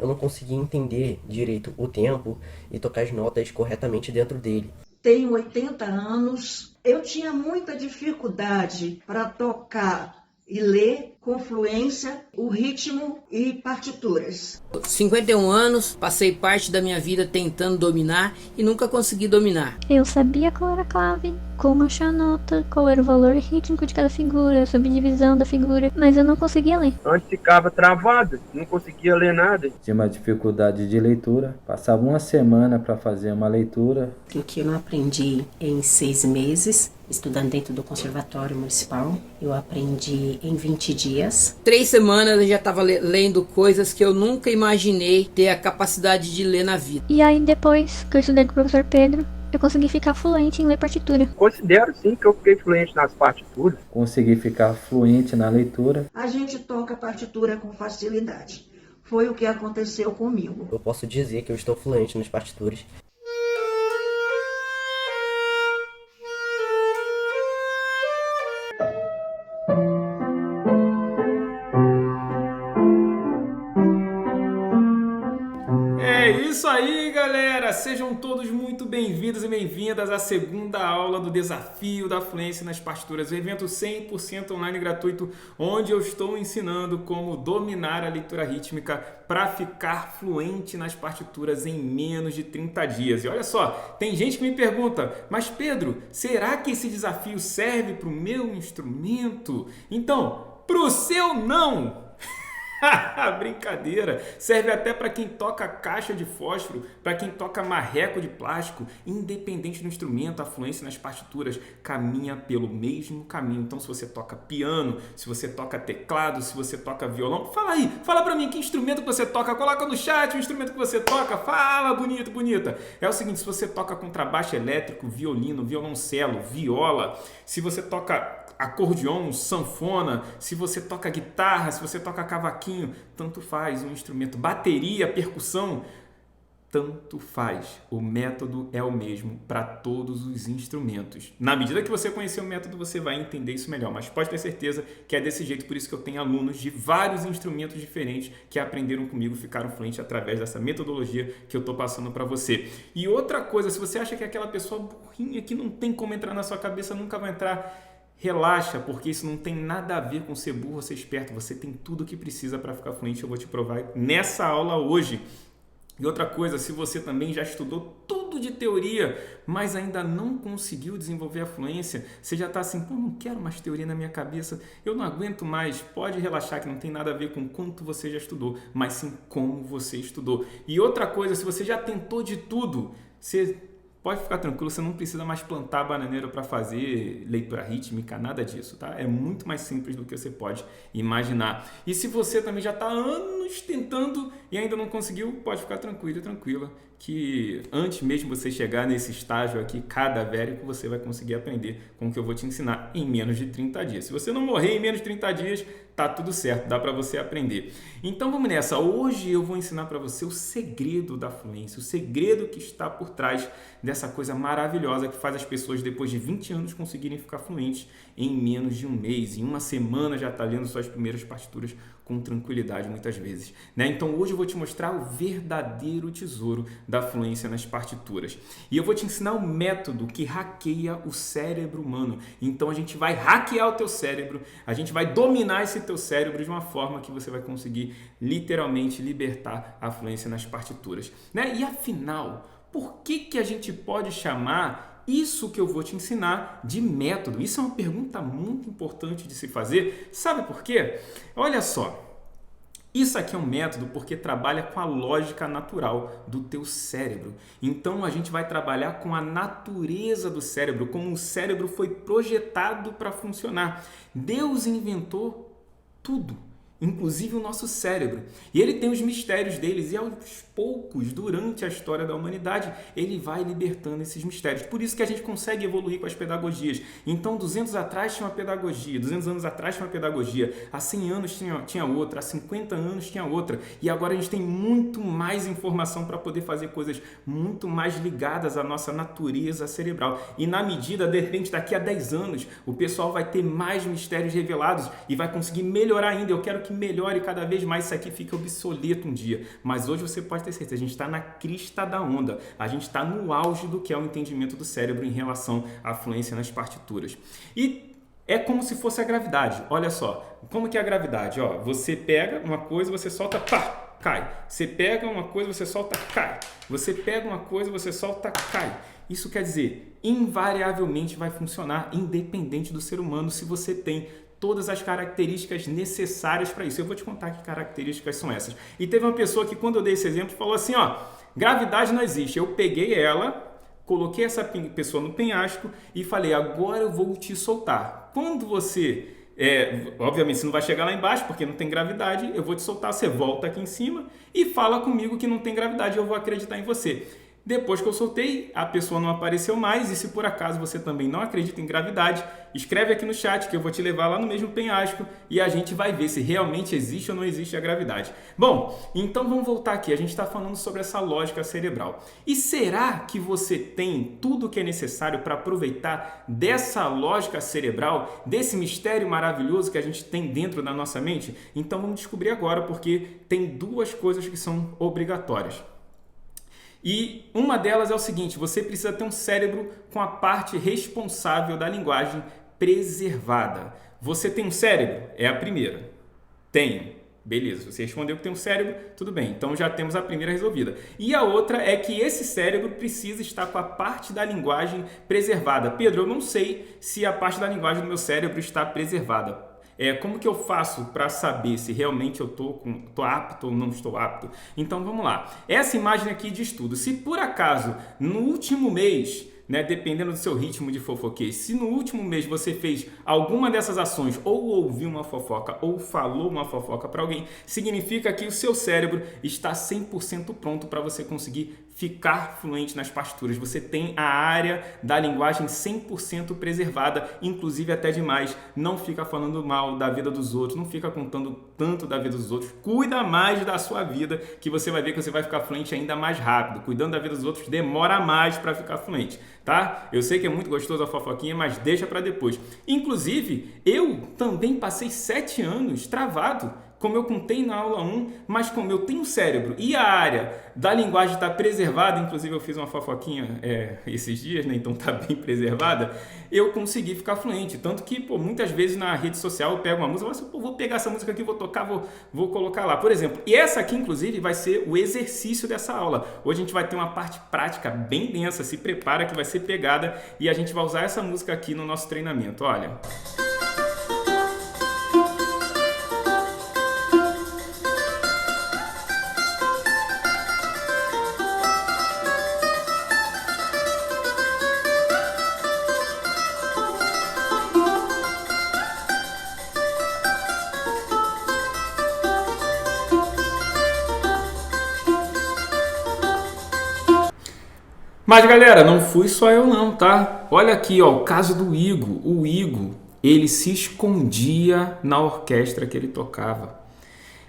eu não conseguia entender direito o tempo e tocar as notas corretamente dentro dele. Tenho 80 anos, eu tinha muita dificuldade para tocar e ler com fluência o ritmo e partituras. 51 anos, passei parte da minha vida tentando dominar e nunca consegui dominar. Eu sabia qual era a clave, como achar a nota, qual era o valor rítmico de cada figura, a subdivisão da figura, mas eu não conseguia ler. Antes ficava travado, não conseguia ler nada. Tinha uma dificuldade de leitura, passava uma semana para fazer uma leitura. O que eu não aprendi em 6 meses, estudando dentro do Conservatório Municipal, eu aprendi em 20 dias. 3 semanas eu já estava lendo coisas que eu nunca imaginei ter a capacidade de ler na vida. E aí depois que eu estudei com o professor Pedro, eu consegui ficar fluente em ler partitura. Considero sim que eu fiquei fluente nas partituras. Consegui ficar fluente na leitura. A gente toca partitura com facilidade. Foi o que aconteceu comigo. Eu posso dizer que eu estou fluente nas partituras. É isso aí, galera! Sejam todos muito bem-vindos e bem-vindas à segunda aula do Desafio da Fluência nas Partituras, um evento 100% online gratuito, onde eu estou ensinando como dominar a leitura rítmica para ficar fluente nas partituras em menos de 30 dias. E olha só, tem gente que me pergunta, mas Pedro, será que esse desafio serve para o meu instrumento? Então, para o seu não! Brincadeira, serve até para quem toca caixa de fósforo, para quem toca marreco de plástico, independente do instrumento, a fluência nas partituras caminha pelo mesmo caminho. Então, se você toca piano, se você toca teclado, se você toca violão, fala aí, fala para mim que instrumento que você toca, coloca no chat o instrumento que você toca, fala bonito, bonita. É o seguinte, se você toca contrabaixo elétrico, violino, violoncelo, viola, se você toca acordeon, sanfona, se você toca guitarra, se você toca cavaquinho, tanto faz um instrumento, bateria, percussão, tanto faz. O método é o mesmo para todos os instrumentos. Na medida que você conhecer o método, você vai entender isso melhor, mas pode ter certeza que é desse jeito, por isso que eu tenho alunos de vários instrumentos diferentes que aprenderam comigo, ficaram fluentes através dessa metodologia que eu estou passando para você. E outra coisa, se você acha que aquela pessoa burrinha que não tem como entrar na sua cabeça, nunca vai entrar, relaxa, porque isso não tem nada a ver com ser burro ou ser esperto. Você tem tudo o que precisa para ficar fluente. Eu vou te provar nessa aula hoje. E outra coisa, se você também já estudou tudo de teoria, mas ainda não conseguiu desenvolver a fluência, você já está assim, pô, não quero mais teoria na minha cabeça, eu não aguento mais, pode relaxar que não tem nada a ver com quanto você já estudou, mas sim como você estudou. E outra coisa, se você já tentou de tudo, você pode ficar tranquilo, você não precisa mais plantar bananeira para fazer leitura rítmica, nada disso, tá? É muito mais simples do que você pode imaginar. E se você também já está há anos tentando e ainda não conseguiu, pode ficar tranquilo e tranquila, que antes mesmo de você chegar nesse estágio aqui cadavérico, você vai conseguir aprender com o que eu vou te ensinar em menos de 30 dias. Se você não morrer em menos de 30 dias, tá tudo certo, dá para você aprender. Então vamos nessa. Hoje eu vou ensinar para você o segredo da fluência, o segredo que está por trás dessa coisa maravilhosa que faz as pessoas depois de 20 anos conseguirem ficar fluentes em menos de um mês. Em uma semana já está lendo suas primeiras partituras com tranquilidade muitas vezes, né? Então hoje eu vou te mostrar o verdadeiro tesouro da fluência nas partituras. E eu vou te ensinar um método que hackeia o cérebro humano. Então a gente vai hackear o teu cérebro, a gente vai dominar esse teu cérebro de uma forma que você vai conseguir literalmente libertar a fluência nas partituras, né? E afinal, por que a gente pode chamar isso que eu vou te ensinar de método? Isso é uma pergunta muito importante de se fazer. Sabe por quê? Olha só, isso aqui é um método porque trabalha com a lógica natural do teu cérebro. Então a gente vai trabalhar com a natureza do cérebro, como o cérebro foi projetado para funcionar. Deus inventou tudo, inclusive o nosso cérebro. E ele tem os mistérios deles e aos poucos, durante a história da humanidade, ele vai libertando esses mistérios. Por isso que a gente consegue evoluir com as pedagogias. Então, 200 atrás tinha uma pedagogia, 200 anos atrás tinha uma pedagogia, há 100 anos tinha outra, há 50 anos tinha outra. E agora a gente tem muito mais informação para poder fazer coisas muito mais ligadas à nossa natureza cerebral. E na medida, de repente, daqui a 10 anos, o pessoal vai ter mais mistérios revelados e vai conseguir melhorar ainda. Eu quero que que melhore cada vez mais, isso aqui fique obsoleto um dia. Mas hoje você pode ter certeza, a gente está na crista da onda, a gente está no auge do que é o entendimento do cérebro em relação à fluência nas partituras. E é como se fosse a gravidade. Olha só, como que é a gravidade? Ó, você pega uma coisa, você solta, pá, cai. Você pega uma coisa, você solta, cai. Você pega uma coisa, você solta, cai. Isso quer dizer, invariavelmente vai funcionar, independente do ser humano, se você tem todas as características necessárias para isso. Eu vou te contar que características são essas. E teve uma pessoa que, quando eu dei esse exemplo, falou assim, ó, gravidade não existe. Eu peguei ela, coloquei essa pessoa no penhasco e falei, agora eu vou te soltar. Quando você, obviamente você não vai chegar lá embaixo porque não tem gravidade, eu vou te soltar, você volta aqui em cima e fala comigo que não tem gravidade, eu vou acreditar em você. Depois que eu soltei, a pessoa não apareceu mais, e se por acaso você também não acredita em gravidade, escreve aqui no chat que eu vou te levar lá no mesmo penhasco e a gente vai ver se realmente existe ou não existe a gravidade. Bom, então vamos voltar aqui, a gente está falando sobre essa lógica cerebral. E será que você tem tudo o que é necessário para aproveitar dessa lógica cerebral, desse mistério maravilhoso que a gente tem dentro da nossa mente? Então vamos descobrir agora, porque tem duas coisas que são obrigatórias. E uma delas é o seguinte, você precisa ter um cérebro com a parte responsável da linguagem preservada. Você tem um cérebro? É a primeira. Tenho. Beleza, você respondeu que tem um cérebro, tudo bem. Então já temos a primeira resolvida. E a outra é que esse cérebro precisa estar com a parte da linguagem preservada. Pedro, eu não sei se a parte da linguagem do meu cérebro está preservada. Como que eu faço para saber se realmente eu tô apto ou não estou apto? Então vamos lá. Essa imagem aqui de estudo, se por acaso no último mês, dependendo do seu ritmo de fofoquês, se no último mês você fez alguma dessas ações, ou ouviu uma fofoca, ou falou uma fofoca para alguém, significa que o seu cérebro está 100% pronto para você conseguir ficar fluente nas partituras. Você tem a área da linguagem 100% preservada, inclusive até demais. Não fica falando mal da vida dos outros, não fica contando tanto da vida dos outros. Cuida mais da sua vida, que você vai ver que você vai ficar fluente ainda mais rápido. Cuidando da vida dos outros demora mais para ficar fluente, tá? Eu sei que é muito gostoso a fofoquinha, mas deixa para depois. Inclusive, eu também passei 7 anos travado, como eu contei na aula 1, mas como eu tenho cérebro e a área da linguagem está preservada, inclusive eu fiz uma fofoquinha esses dias, então está bem preservada, eu consegui ficar fluente. Tanto que, muitas vezes na rede social eu pego uma música, vou pegar essa música aqui, vou tocar, vou colocar lá, por exemplo. E essa aqui, inclusive, vai ser o exercício dessa aula. Hoje a gente vai ter uma parte prática bem densa, se prepara que vai ser pegada e a gente vai usar essa música aqui no nosso treinamento, olha. Mas galera, não fui só eu não, tá? Olha aqui, ó, o caso do Igor. O Igor, ele se escondia na orquestra que ele tocava.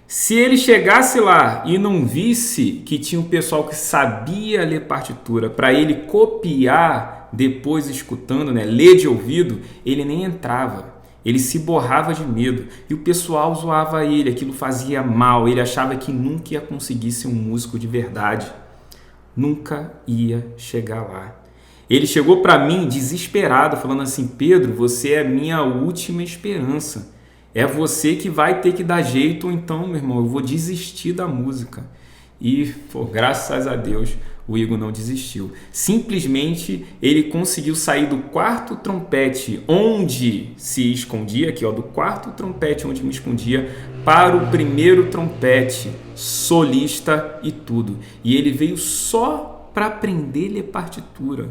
Se ele chegasse lá e não visse que tinha um pessoal que sabia ler partitura para ele copiar depois escutando, ler de ouvido, ele nem entrava. Ele se borrava de medo e o pessoal zoava ele, aquilo fazia mal, ele achava que nunca ia conseguir ser um músico de verdade. Nunca ia chegar lá. Ele chegou para mim desesperado, falando assim, Pedro, você é a minha última esperança. É você que vai ter que dar jeito, ou então, meu irmão, eu vou desistir da música. E, graças a Deus, o Igor não desistiu. Simplesmente, ele conseguiu sair do quarto trompete onde se escondia, aqui, ó, do quarto trompete onde me escondia, para o primeiro trompete, solista e tudo. E ele veio só para aprender a ler partitura.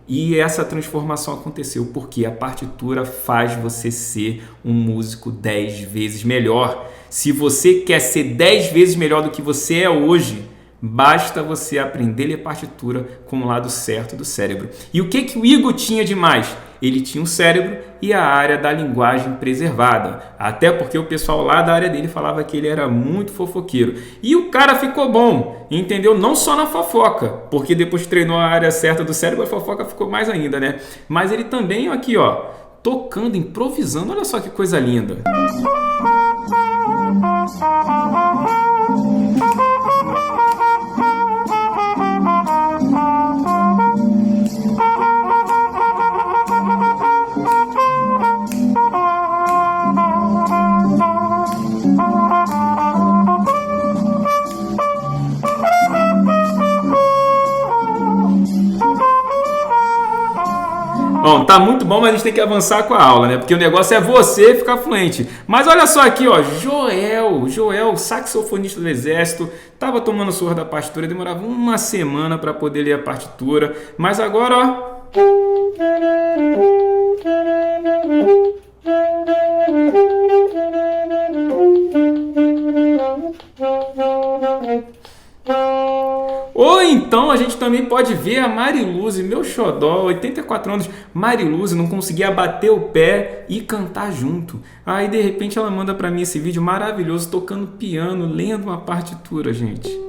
E essa transformação aconteceu porque a partitura faz você ser um músico 10 vezes melhor. Se você quer ser 10 vezes melhor do que você é hoje, basta você aprender a ler partitura com o lado certo do cérebro. E o que o Igor tinha de mais? Ele tinha um cérebro e a área da linguagem preservada. Até porque o pessoal lá da área dele falava que ele era muito fofoqueiro. E o cara ficou bom, entendeu? Não só na fofoca, porque depois que treinou a área certa do cérebro, a fofoca ficou mais ainda, né? Mas ele também, aqui, ó, tocando, improvisando. Olha só que coisa linda. Bom, tá muito bom, mas a gente tem que avançar com a aula, né? Porque o negócio é você ficar fluente. Mas olha só aqui, ó, Joel, saxofonista do Exército, tava tomando surra da partitura, demorava uma semana para poder ler a partitura, mas agora, ó... Ou então a gente também pode ver a Mariluze, meu xodó, 84 anos, Mariluze não conseguia bater o pé e cantar junto. Aí de repente ela manda pra mim esse vídeo maravilhoso, tocando piano, lendo uma partitura, gente.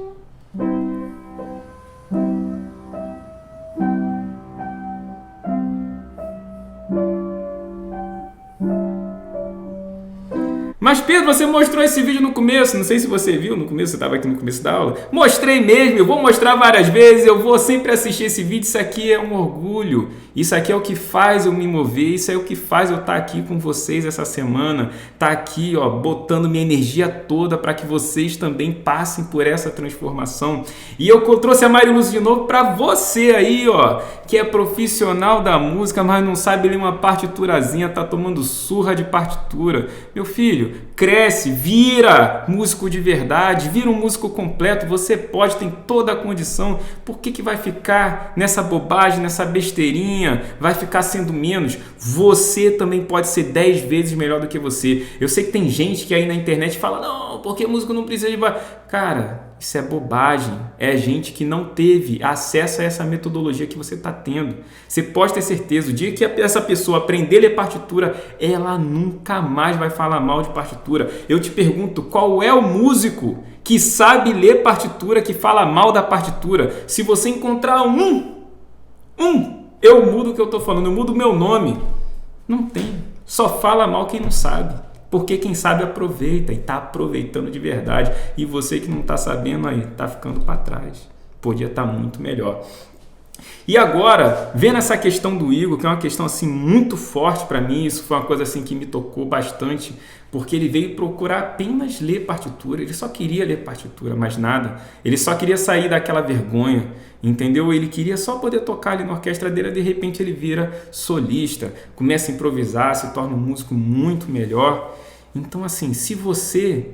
Mas Pedro, você mostrou esse vídeo no começo, não sei se você viu no começo, você estava aqui no começo da aula. Mostrei mesmo, eu vou mostrar várias vezes, eu vou sempre assistir esse vídeo, isso aqui é um orgulho. Isso aqui é o que faz eu me mover, isso é o que faz eu estar aqui com vocês essa semana, estar aqui, ó, botando minha energia toda para que vocês também passem por essa transformação. E eu trouxe a Mariluze de novo para você aí, ó, que é profissional da música, mas não sabe ler uma partiturazinha, tá tomando surra de partitura. Meu filho, cresce, vira músico de verdade, vira um músico completo, você pode, tem toda a condição. Por que vai ficar nessa bobagem, nessa besteirinha? Vai ficar sendo menos? Você também pode ser 10 vezes melhor do que você. Eu sei que tem gente que aí na internet fala, não, porque músico não precisa de... Cara, isso é bobagem. É gente que não teve acesso a essa metodologia que você está tendo. Você pode ter certeza, o dia que essa pessoa aprender a ler partitura, ela nunca mais vai falar mal de partitura. Eu te pergunto, qual é o músico que sabe ler partitura, que fala mal da partitura? Se você encontrar eu mudo o que eu estou falando, eu mudo o meu nome. Não tem. Só fala mal quem não sabe. Porque quem sabe aproveita e está aproveitando de verdade. E você que não está sabendo aí, está ficando para trás. Podia estar muito melhor. E agora, vendo essa questão do Igor, que é uma questão assim muito forte para mim, isso foi uma coisa assim que me tocou bastante, porque ele veio procurar apenas ler partitura, ele só queria ler partitura, mais nada. Ele só queria sair daquela vergonha, entendeu? Ele queria só poder tocar ali na orquestra dele, de repente ele vira solista, começa a improvisar, se torna um músico muito melhor. Então assim, se você...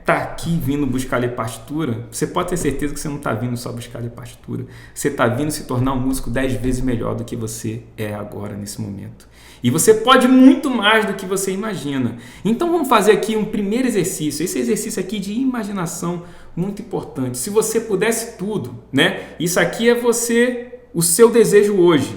tá aqui vindo buscar ler partitura, você pode ter certeza que você não está vindo só buscar ler partitura. Você está vindo se tornar um músico 10 vezes melhor do que você é agora, nesse momento. E você pode muito mais do que você imagina. Então vamos fazer aqui um primeiro exercício. Esse exercício aqui de imaginação, muito importante. Se você pudesse tudo, isso aqui é o seu desejo hoje.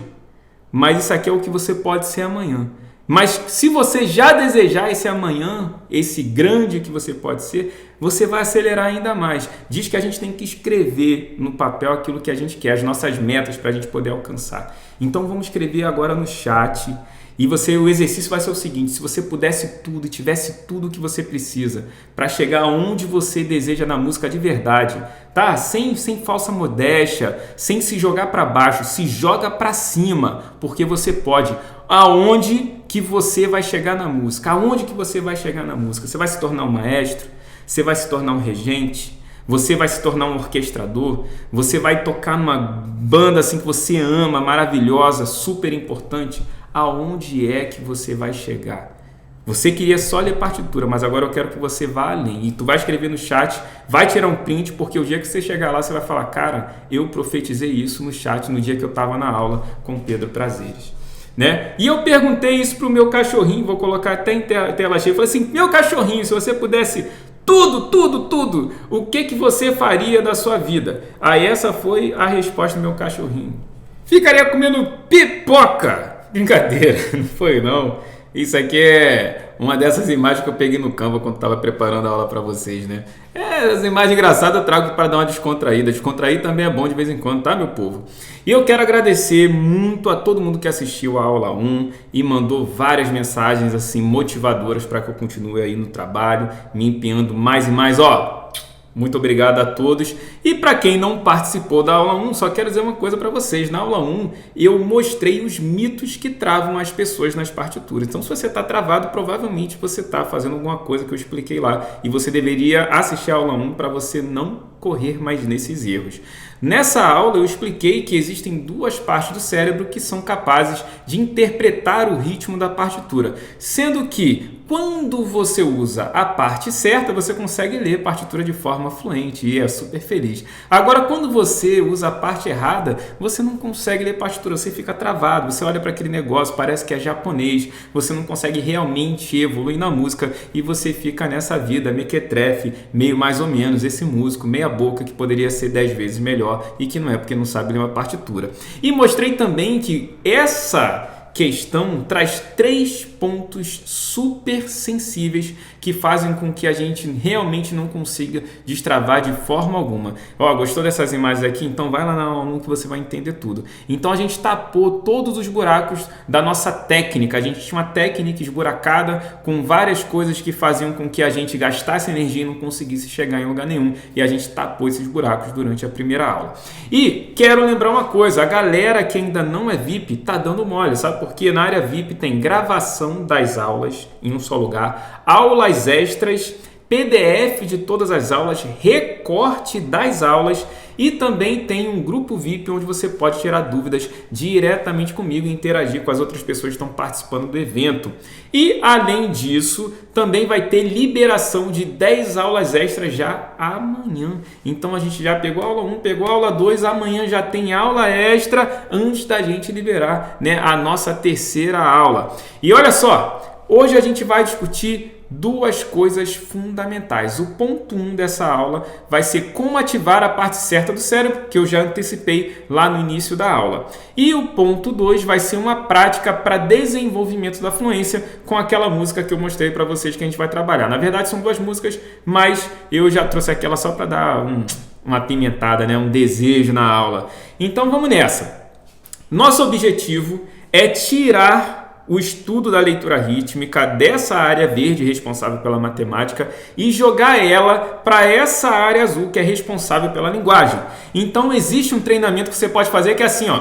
Mas isso aqui é o que você pode ser amanhã. Mas se você já desejar esse amanhã, esse grande que você pode ser, você vai acelerar ainda mais. Diz que a gente tem que escrever no papel aquilo que a gente quer, as nossas metas para a gente poder alcançar. Então vamos escrever agora no chat. E o exercício vai ser o seguinte: se você pudesse tudo e tivesse tudo o que você precisa para chegar aonde você deseja na música de verdade, tá? Sem falsa modéstia, sem se jogar para baixo, se joga para cima, porque você pode. Aonde que você vai chegar na música? Aonde que você vai chegar na música? Você vai se tornar um maestro? Você vai se tornar um regente? Você vai se tornar um orquestrador? Você vai tocar numa banda assim que você ama, maravilhosa, super importante? Aonde é que você vai chegar? Você queria só ler partitura, mas agora eu quero que você vá além. E tu vai escrever no chat, vai tirar um print, porque o dia que você chegar lá, você vai falar, cara, eu profetizei isso no chat no dia que eu estava na aula com o Pedro Prazeres. E eu perguntei isso pro meu cachorrinho, vou colocar até em tela cheia. Eu falei assim, meu cachorrinho, se você pudesse tudo, o que você faria da sua vida? Aí essa foi a resposta do meu cachorrinho. Ficaria comendo pipoca. Brincadeira, não foi não. Isso aqui é uma dessas imagens que eu peguei no Canva quando estava preparando a aula para vocês, né? As imagens engraçadas eu trago para dar uma descontraída. Descontrair também é bom de vez em quando, tá, meu povo? E eu quero agradecer muito a todo mundo que assistiu a aula 1 e mandou várias mensagens assim motivadoras para que eu continue aí no trabalho, me empenhando mais e mais, ó. Muito obrigado a todos. E para quem não participou da aula 1, só quero dizer uma coisa para vocês. Na aula 1, eu mostrei os mitos que travam as pessoas nas partituras. Então, se você está travado, provavelmente você está fazendo alguma coisa que eu expliquei lá. E você deveria assistir a aula 1 para você não correr mais nesses erros. Nessa aula, eu expliquei que existem duas partes do cérebro que são capazes de interpretar o ritmo da partitura. Sendo que, quando você usa a parte certa, você consegue ler a partitura de forma fluente e é super feliz. Agora, quando você usa a parte errada, você não consegue ler a partitura, você fica travado, você olha para aquele negócio, parece que é japonês, você não consegue realmente evoluir na música e você fica nessa vida mequetrefe, meio mais ou menos, esse músico, meia boca, que poderia ser 10 vezes melhor e que não é porque não sabe ler uma partitura. E mostrei também que essa questão traz 3 pontos super sensíveis que fazem com que a gente realmente não consiga destravar de forma alguma. Ó, gostou dessas imagens aqui? Então vai lá na aula 1 que você vai entender tudo. Então a gente tapou todos os buracos da nossa técnica. A gente tinha uma técnica esburacada com várias coisas que faziam com que a gente gastasse energia e não conseguisse chegar em lugar nenhum. E a gente tapou esses buracos durante a primeira aula. E quero lembrar uma coisa, a galera que ainda não é VIP tá dando mole, sabe? Porque na área VIP tem gravação das aulas em um só lugar, aulas extras, PDF de todas as aulas, recorte das aulas e também tem um grupo VIP onde você pode tirar dúvidas diretamente comigo e interagir com as outras pessoas que estão participando do evento. E além disso, também vai ter liberação de 10 aulas extras já amanhã. Então a gente já pegou a aula 1, pegou a aula 2, amanhã já tem aula extra antes da gente liberar, né, a nossa terceira aula. E olha só, hoje a gente vai discutir duas coisas fundamentais. O ponto 1 dessa aula vai ser como ativar a parte certa do cérebro, que eu já antecipei lá no início da aula. E o ponto 2 vai ser uma prática para desenvolvimento da fluência com aquela música que eu mostrei para vocês que a gente vai trabalhar. Na verdade são 2 músicas, mas eu já trouxe aquela só para dar uma apimentada, né? Um desejo na aula. Então vamos nessa. Nosso objetivo é tirar o estudo da leitura rítmica dessa área verde responsável pela matemática e jogar ela para essa área azul que é responsável pela linguagem. Então existe um treinamento que você pode fazer que é assim, ó.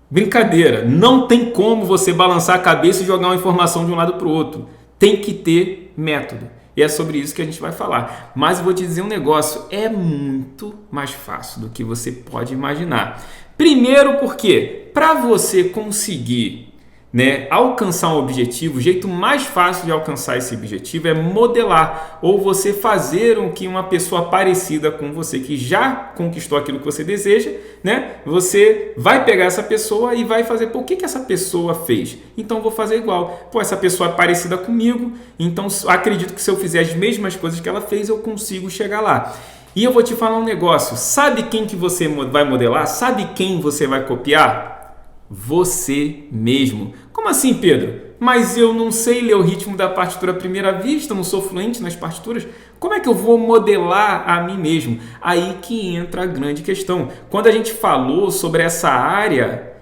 Brincadeira, não tem como você balançar a cabeça e jogar uma informação de um lado para o outro. Tem que ter método. E é sobre isso que a gente vai falar. Mas eu vou te dizer um negócio, é muito mais fácil do que você pode imaginar. Primeiro porque, para você conseguir, né, alcançar um objetivo, o jeito mais fácil de alcançar esse objetivo é modelar, ou você fazer com que uma pessoa parecida com você, que já conquistou aquilo que você deseja, né, você vai pegar essa pessoa e vai fazer, pô, o que essa pessoa fez? Então eu vou fazer igual. Pô, essa pessoa é parecida comigo, então acredito que se eu fizer as mesmas coisas que ela fez, eu consigo chegar lá. E eu vou te falar um negócio, sabe quem que você vai modelar? Sabe quem você vai copiar? Você mesmo. Como assim, Pedro? Mas eu não sei ler o ritmo da partitura à primeira vista, não sou fluente nas partituras. Como é que eu vou modelar a mim mesmo? Aí que entra a grande questão. Quando a gente falou sobre essa área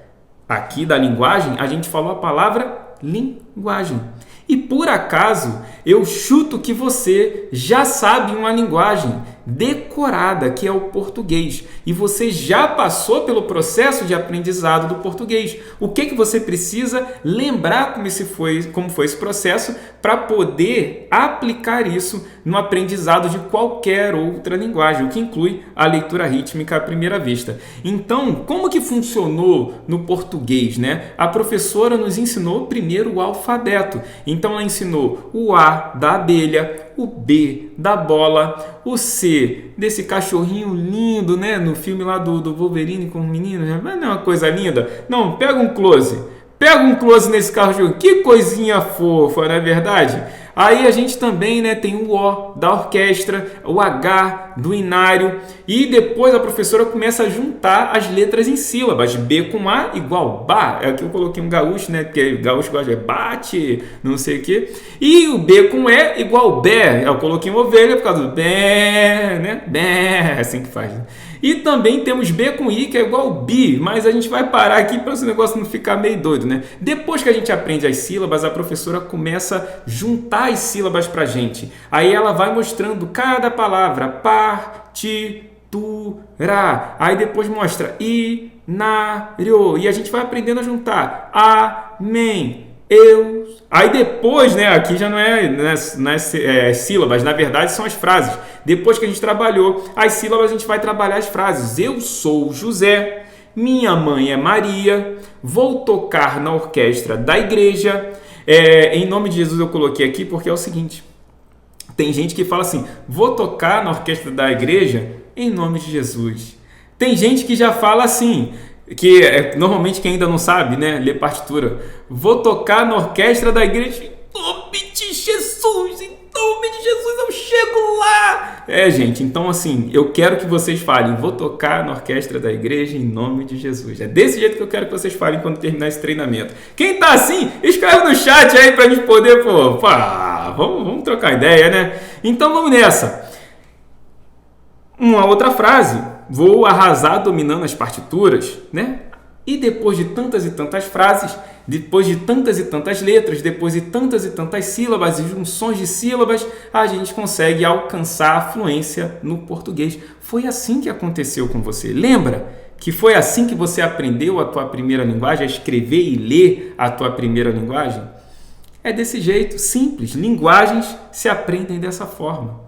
aqui da linguagem, a gente falou a palavra linguagem. E por acaso, eu chuto que você já sabe uma linguagem decorada, que é o português. E você já passou pelo processo de aprendizado do português. O que você precisa lembrar como foi esse processo para poder aplicar isso no aprendizado de qualquer outra linguagem, o que inclui a leitura rítmica à primeira vista. Então, como que funcionou no português, né? A professora nos ensinou primeiro o alfabeto. Então, ela ensinou o A da abelha, o B da bola, o C desse cachorrinho lindo, né? No filme lá do Wolverine com o menino, mas não é uma coisa linda? Não, pega um close nesse cachorro, que coisinha fofa, não é verdade? Aí a gente também, né, tem o O da orquestra, o H do inário, e depois a professora começa a juntar as letras em sílabas. B com A igual ba, é aqui eu coloquei um gaúcho, né, porque gaúcho gosta de bate, não sei o que. E o B com E igual bé, eu coloquei uma ovelha por causa do bé, né, bé, é assim que faz, né? E também temos B com I, que é igual bi, mas a gente vai parar aqui para esse negócio não ficar meio doido, né? Depois que a gente aprende as sílabas, a professora começa a juntar as sílabas para a gente. Aí ela vai mostrando cada palavra, partitura. Aí depois mostra inário, e a gente vai aprendendo a juntar. Amém. Eu. Aí depois, né, aqui já não é sílabas, na verdade são as frases. Depois que a gente trabalhou as sílabas, a gente vai trabalhar as frases. Eu sou José, minha mãe é Maria, vou tocar na orquestra da igreja. Em nome de Jesus eu coloquei aqui porque é o seguinte, tem gente que fala assim, vou tocar na orquestra da igreja em nome de Jesus. Tem gente que já fala assim, que normalmente quem ainda não sabe, né, ler partitura, vou tocar na orquestra da igreja em nome de Jesus, em nome de Jesus eu chego lá. Gente, então assim, eu quero que vocês falem, vou tocar na orquestra da igreja em nome de Jesus. É desse jeito que eu quero que vocês falem quando terminar esse treinamento. Quem tá assim, escreve no chat aí pra gente poder, vamos trocar ideia, né? Então vamos nessa. Uma outra frase. Vou arrasar dominando as partituras, né? E depois de tantas e tantas frases, depois de tantas e tantas letras, depois de tantas e tantas sílabas e junções de sílabas, a gente consegue alcançar a fluência no português. Foi assim que aconteceu com você. Lembra que foi assim que você aprendeu a tua primeira linguagem, a escrever e ler a tua primeira linguagem? É desse jeito, simples. Linguagens se aprendem dessa forma.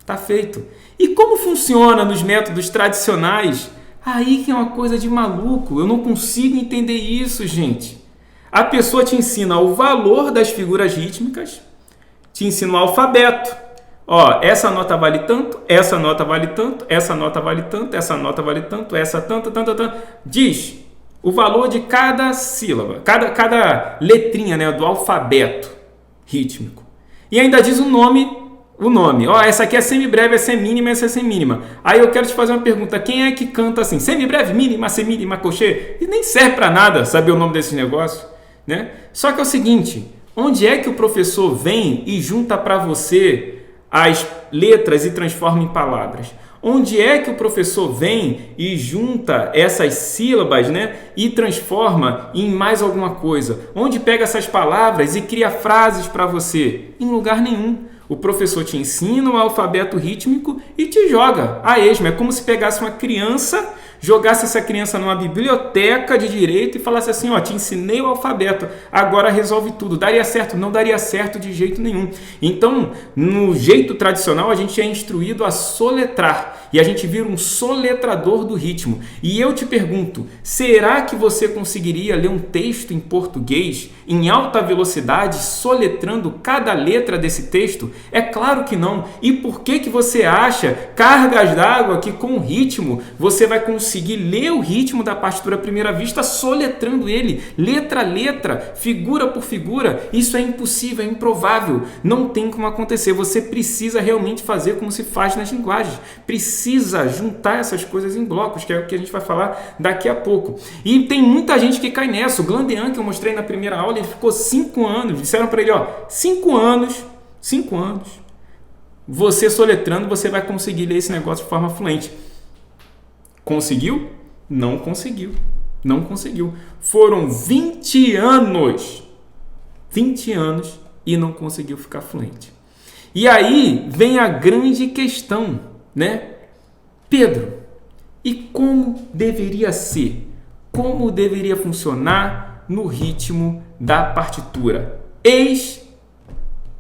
Tá feito. E como funciona nos métodos tradicionais? Aí que é uma coisa de maluco. Eu não consigo entender isso, gente. A pessoa te ensina o valor das figuras rítmicas, te ensina o alfabeto. Essa nota vale tanto, essa nota vale tanto, essa nota vale tanto, essa nota vale tanto, essa tanto. Diz o valor de cada sílaba, cada letrinha, né, do alfabeto rítmico. E ainda diz o nome. Essa aqui é semibreve, essa é mínima, essa é semínima. Aí eu quero te fazer uma pergunta, quem é que canta assim? Semibreve, mínima, semínima, cochê? E nem serve para nada saber o nome desse negócio, né? Só que é o seguinte, onde é que o professor vem e junta para você as letras e transforma em palavras? Onde é que o professor vem e junta essas sílabas, né, e transforma em mais alguma coisa? Onde pega essas palavras e cria frases para você? Em lugar nenhum. O professor te ensina o alfabeto rítmico e te joga a esmo. É como se pegasse uma criança, jogasse essa criança numa biblioteca de direito e falasse assim, te ensinei o alfabeto, agora resolve tudo. Daria certo? Não daria certo de jeito nenhum. Então, no jeito tradicional, a gente é instruído a soletrar. E a gente vira um soletrador do ritmo. E eu te pergunto, será que você conseguiria ler um texto em português em alta velocidade, soletrando cada letra desse texto? É claro que não. E por que você acha, cargas d'água, que com o ritmo você vai conseguir ler o ritmo da partitura à primeira vista, soletrando ele, letra a letra, figura por figura? Isso é impossível, é improvável. Não tem como acontecer. Você precisa realmente fazer como se faz nas linguagens. Precisa juntar essas coisas em blocos, que é o que a gente vai falar daqui a pouco. E tem muita gente que cai nessa. O Glandean, que eu mostrei na primeira aula, ele ficou 5 anos. Disseram para ele, 5 anos, você soletrando, você vai conseguir ler esse negócio de forma fluente. Conseguiu? Não conseguiu. Não conseguiu. Foram 20 anos. 20 anos e não conseguiu ficar fluente. E aí vem a grande questão, né? Pedro, e como deveria ser? Como deveria funcionar no ritmo da partitura? Eis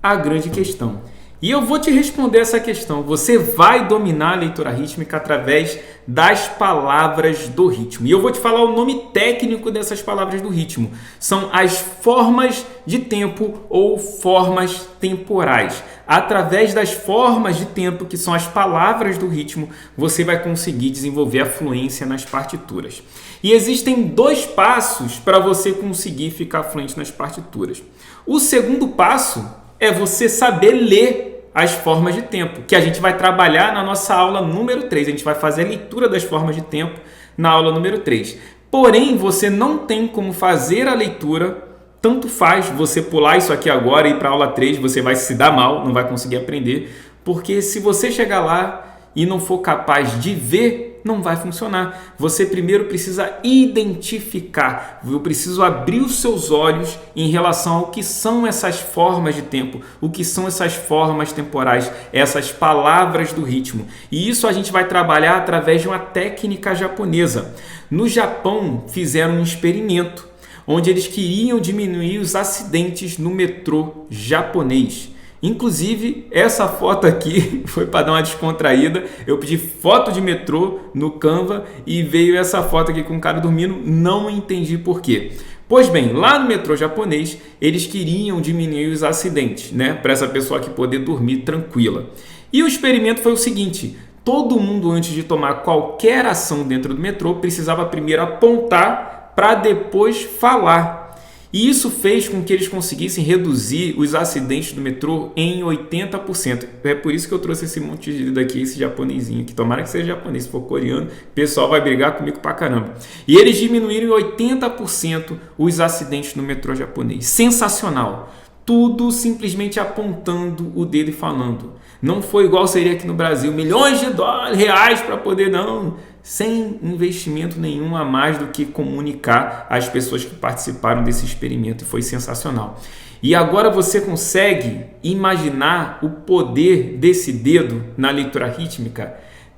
a grande questão. E eu vou te responder essa questão. Você vai dominar a leitura rítmica através das palavras do ritmo. E eu vou te falar o nome técnico dessas palavras do ritmo. São as formas de tempo ou formas temporais. Através das formas de tempo, que são as palavras do ritmo, você vai conseguir desenvolver a fluência nas partituras. E existem 2 passos para você conseguir ficar fluente nas partituras. O segundo passo é você saber ler as formas de tempo, que a gente vai trabalhar na nossa aula número 3. A gente vai fazer a leitura das formas de tempo na aula número 3. Porém, você não tem como fazer a leitura, tanto faz você pular isso aqui agora e ir para a aula 3, você vai se dar mal, não vai conseguir aprender, porque se você chegar lá e não for capaz de ver, não vai funcionar. Você primeiro precisa identificar. Eu preciso abrir os seus olhos em relação ao que são essas formas de tempo, o que são essas formas temporais, essas palavras do ritmo. E isso a gente vai trabalhar através de uma técnica japonesa. No Japão, fizeram um experimento onde eles queriam diminuir os acidentes no metrô japonês. Inclusive, essa foto aqui foi para dar uma descontraída. Eu pedi foto de metrô no Canva e veio essa foto aqui com o cara dormindo. Não entendi por quê. Pois bem, lá no metrô japonês, eles queriam diminuir os acidentes, né? Para essa pessoa aqui poder dormir tranquila. E o experimento foi o seguinte: todo mundo, antes de tomar qualquer ação dentro do metrô, precisava primeiro apontar para depois falar. E isso fez com que eles conseguissem reduzir os acidentes do metrô em 80%. É por isso que eu trouxe esse monte de daqui, esse japonesinho aqui. Tomara que seja japonês, se for coreano, o pessoal vai brigar comigo pra caramba. E eles diminuíram em 80% os acidentes no metrô japonês. Sensacional! Tudo simplesmente apontando o dedo e falando. Não foi igual seria aqui no Brasil, milhões de reais para poder, não, sem investimento nenhum a mais do que comunicar às pessoas que participaram desse experimento, e foi sensacional. E agora você consegue imaginar o poder desse dedo na leitura rítmica?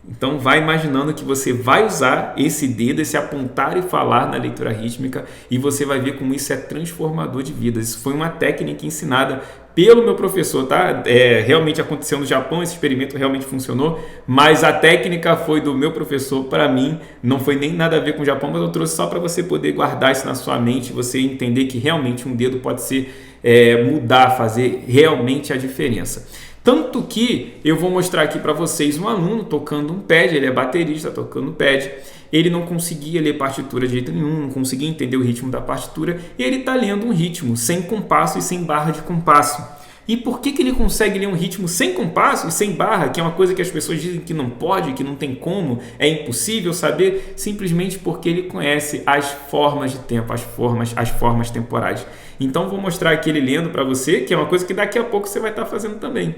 Então vai imaginando que você vai usar esse dedo, esse apontar e falar na leitura rítmica, e você vai ver como isso é transformador de vidas. Isso foi uma técnica ensinada pelo meu professor, tá? Realmente aconteceu no Japão, esse experimento realmente funcionou, mas a técnica foi do meu professor. Para mim não foi nem nada a ver com o Japão, mas eu trouxe só para você poder guardar isso na sua mente, você entender que realmente um dedo pode ser mudar, fazer realmente a diferença. Tanto que eu vou mostrar aqui para vocês um aluno tocando um pad, ele é baterista, tocando pad, ele não conseguia ler partitura de jeito nenhum, não conseguia entender o ritmo da partitura, e ele está lendo um ritmo sem compasso e sem barra de compasso. E por que ele consegue ler um ritmo sem compasso e sem barra, que é uma coisa que as pessoas dizem que não pode, que não tem como, é impossível saber? Simplesmente porque ele conhece as formas de tempo, as formas temporais. Então vou mostrar aqui ele lendo para você, que é uma coisa que daqui a pouco você vai estar fazendo também.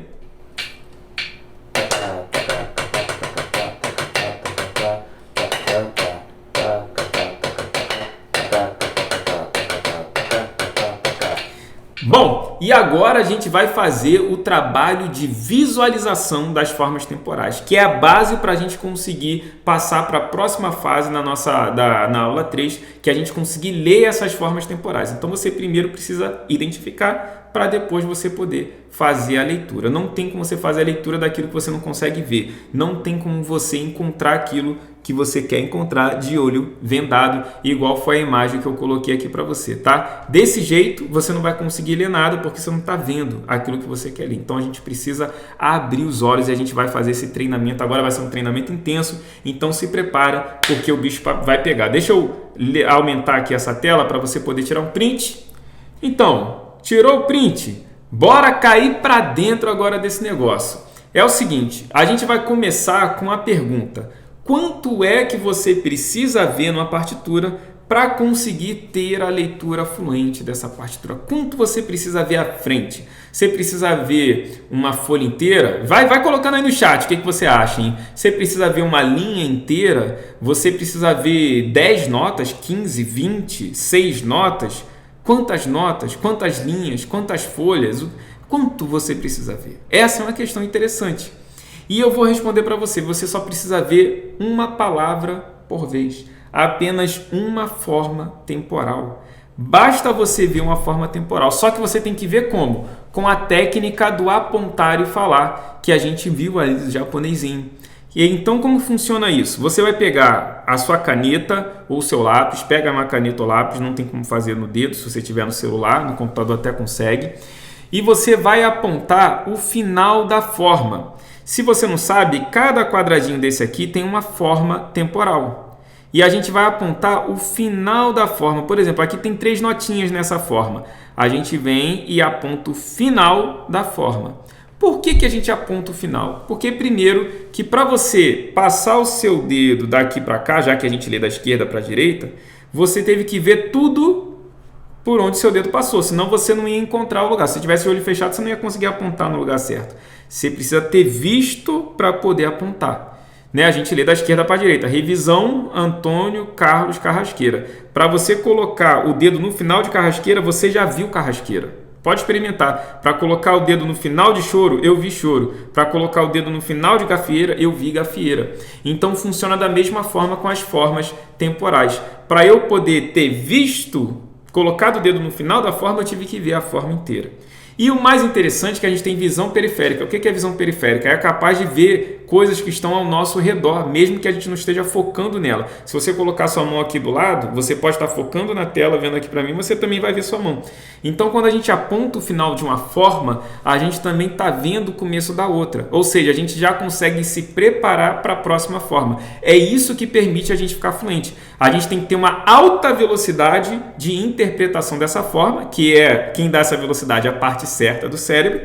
Bom, e agora a gente vai fazer o trabalho de visualização das formas temporais, que é a base para a gente conseguir passar para a próxima fase na aula 3, que é a gente conseguir ler essas formas temporais. Então você primeiro precisa identificar para depois você poder fazer a leitura. Não tem como você fazer a leitura daquilo que você não consegue ver. Não tem como você encontrar aquilo que você quer encontrar de olho vendado, igual foi a imagem que eu coloquei aqui para você, tá? Desse jeito você não vai conseguir ler nada porque você não está vendo aquilo que você quer ler. Então a gente precisa abrir os olhos e a gente vai fazer esse treinamento. Agora vai ser um treinamento intenso, então se prepara porque o bicho vai pegar. Deixa eu aumentar aqui essa tela para você poder tirar um print. Então, tirou o print? Bora cair para dentro agora desse negócio. É o seguinte, a gente vai começar com a pergunta: quanto é que você precisa ver numa partitura para conseguir ter a leitura fluente dessa partitura? Quanto você precisa ver à frente? Você precisa ver uma folha inteira? Vai colocando aí no chat, o que você acha, hein? Você precisa ver uma linha inteira? Você precisa ver 10 notas, 15, 20, 6 notas? Quantas notas, quantas linhas, quantas folhas? Quanto você precisa ver? Essa é uma questão interessante. E eu vou responder para você. Você só precisa ver uma palavra por vez. Apenas uma forma temporal. Basta você ver uma forma temporal. Só que você tem que ver como? Com a técnica do apontar e falar, que a gente viu ali do japonesinho. E então como funciona isso? Você vai pegar a sua caneta ou o seu lápis, pega uma caneta ou lápis, não tem como fazer no dedo, se você tiver no celular, no computador até consegue, e você vai apontar o final da forma. Se você não sabe, cada quadradinho desse aqui tem uma forma temporal. e a gente vai apontar o final da forma. Por exemplo, aqui tem 3 notinhas nessa forma. A gente vem e aponta o final da forma. Por que a gente aponta o final? Porque primeiro que para você passar o seu dedo daqui para cá, já que a gente lê da esquerda para a direita, você teve que ver tudo por onde seu dedo passou, senão você não ia encontrar o lugar. Se tivesse o olho fechado, você não ia conseguir apontar no lugar certo. Você precisa ter visto para poder apontar. Né? A gente lê da esquerda para a direita. Revisão Antônio Carlos Carrasqueira. Para você colocar o dedo no final de Carrasqueira, você já viu Carrasqueira. Pode experimentar. Para colocar o dedo no final de Choro, eu vi Choro. Para colocar o dedo no final de Gafieira, eu vi Gafieira. Então funciona da mesma forma com as formas temporais. Para eu poder ter visto, colocado o dedo no final da forma, eu tive que ver a forma inteira. E o mais interessante é que a gente tem visão periférica. O que é visão periférica? É capaz de ver coisas que estão ao nosso redor, mesmo que a gente não esteja focando nela. Se você colocar sua mão aqui do lado, você pode estar focando na tela, vendo aqui para mim, você também vai ver sua mão. Então, quando a gente aponta o final de uma forma, a gente também está vendo o começo da outra. Ou seja, a gente já consegue se preparar para a próxima forma. É isso que permite a gente ficar fluente. A gente tem que ter uma alta velocidade de interpretação dessa forma, que é quem dá essa velocidade, a parte certa do cérebro.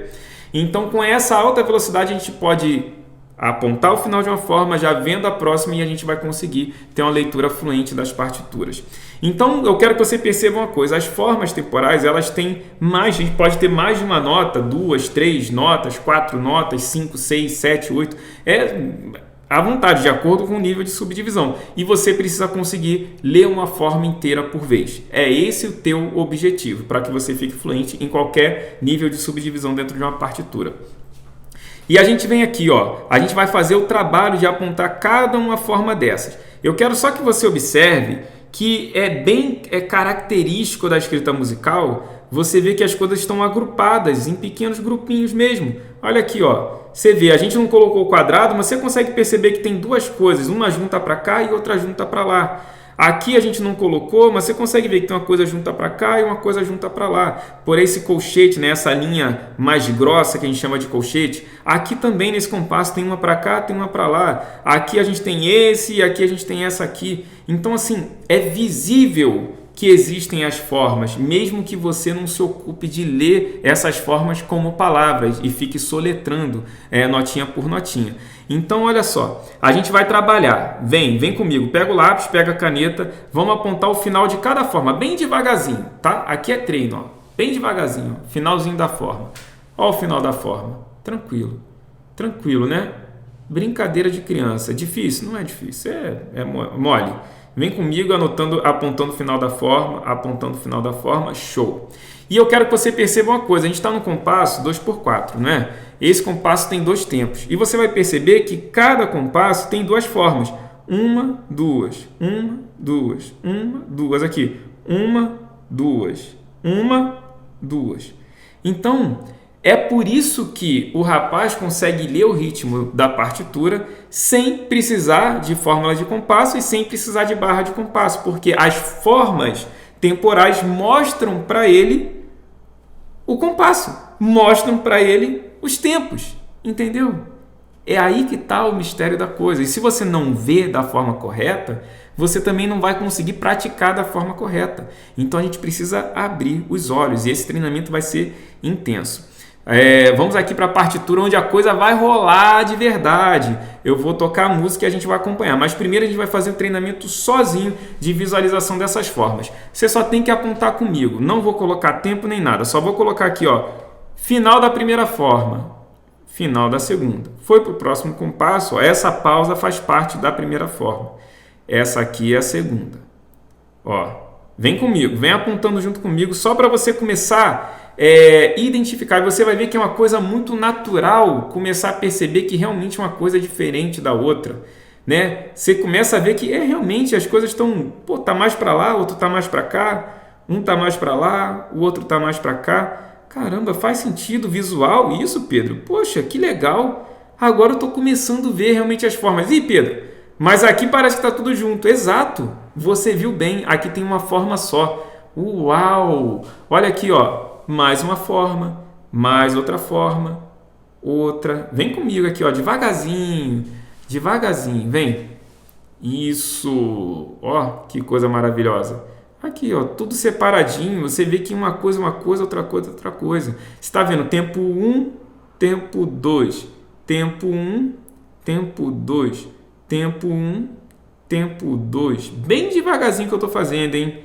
Então, com essa alta velocidade, a gente pode apontar o final de uma forma, já vendo a próxima, e a gente vai conseguir ter uma leitura fluente das partituras. Então, eu quero que você perceba uma coisa: as formas temporais, elas têm mais, a gente pode ter mais de uma nota, 2, 3 notas, 4 notas, 5, 6, 7, 8, à vontade, de acordo com o nível de subdivisão. E você precisa conseguir ler uma forma inteira por vez. É esse o teu objetivo, para que você fique fluente em qualquer nível de subdivisão dentro de uma partitura. E a gente vem aqui, ó, a gente vai fazer o trabalho de apontar cada uma forma dessas. Eu quero só que você observe que é característico da escrita musical, você vê que as coisas estão agrupadas em pequenos grupinhos mesmo. Olha aqui, ó, você vê, a gente não colocou o quadrado, mas você consegue perceber que tem duas coisas, uma junta para cá e outra junta para lá. Aqui a gente não colocou, mas você consegue ver que tem uma coisa junta para cá e uma coisa junta para lá. Por esse colchete, né, essa linha mais grossa que a gente chama de colchete, aqui também nesse compasso tem uma para cá, tem uma para lá. Aqui a gente tem esse e aqui a gente tem essa aqui. Então, assim, é visível que existem as formas, mesmo que você não se ocupe de ler essas formas como palavras e fique soletrando notinha por notinha. Então, olha só, a gente vai trabalhar. Vem comigo, pega o lápis, pega a caneta, vamos apontar o final de cada forma, bem devagarzinho, tá? Aqui é treino, ó, bem devagarzinho, ó, finalzinho da forma. Ó o final da forma, tranquilo, né? Brincadeira de criança, difícil? Não é difícil, é mole. Vem comigo apontando o final da forma, show. E eu quero que você perceba uma coisa, a gente está no compasso 2x4, né? Esse compasso tem 2 tempos. E você vai perceber que cada compasso tem 2 formas. 1, 2, 1, 2, 1, 2. Aqui, 1, 2, 1, 2. Então, é por isso que o rapaz consegue ler o ritmo da partitura sem precisar de fórmula de compasso e sem precisar de barra de compasso, porque as formas temporais mostram para ele o compasso, mostram para ele os tempos, entendeu? É aí que está o mistério da coisa. E se você não vê da forma correta, você também não vai conseguir praticar da forma correta. Então a gente precisa abrir os olhos e esse treinamento vai ser intenso. Vamos aqui para a partitura onde a coisa vai rolar de verdade. Eu vou tocar a música e a gente vai acompanhar. Mas primeiro a gente vai fazer o treinamento sozinho de visualização dessas formas. Você só tem que apontar comigo. Não vou colocar tempo nem nada. Só vou colocar aqui, ó, final da primeira forma, final da segunda. Foi para o próximo compasso. Ó, essa pausa faz parte da primeira forma. Essa aqui é a segunda. Ó, vem comigo, vem apontando junto comigo só para você começar identificar, e você vai ver que é uma coisa muito natural começar a perceber que realmente é uma coisa diferente da outra, né? Você começa a ver que realmente as coisas estão, tá mais para lá, outro tá mais para cá, um tá mais para lá, o outro tá mais para cá. Caramba, faz sentido visual isso, Pedro? Poxa, que legal! Agora eu tô começando a ver realmente as formas. Ih, Pedro, mas aqui parece que tá tudo junto. Exato, você viu bem, aqui tem uma forma só. Uau! Olha aqui, ó. Mais uma forma, mais outra forma, outra. Vem comigo aqui, ó, devagarzinho, vem. Isso. Ó, que coisa maravilhosa. Aqui, ó, tudo separadinho. Você vê que uma coisa, outra coisa, outra coisa. Você está vendo tempo 1, tempo 2, tempo 1, tempo 2, tempo 1, tempo 2. Bem devagarzinho que eu estou fazendo, hein?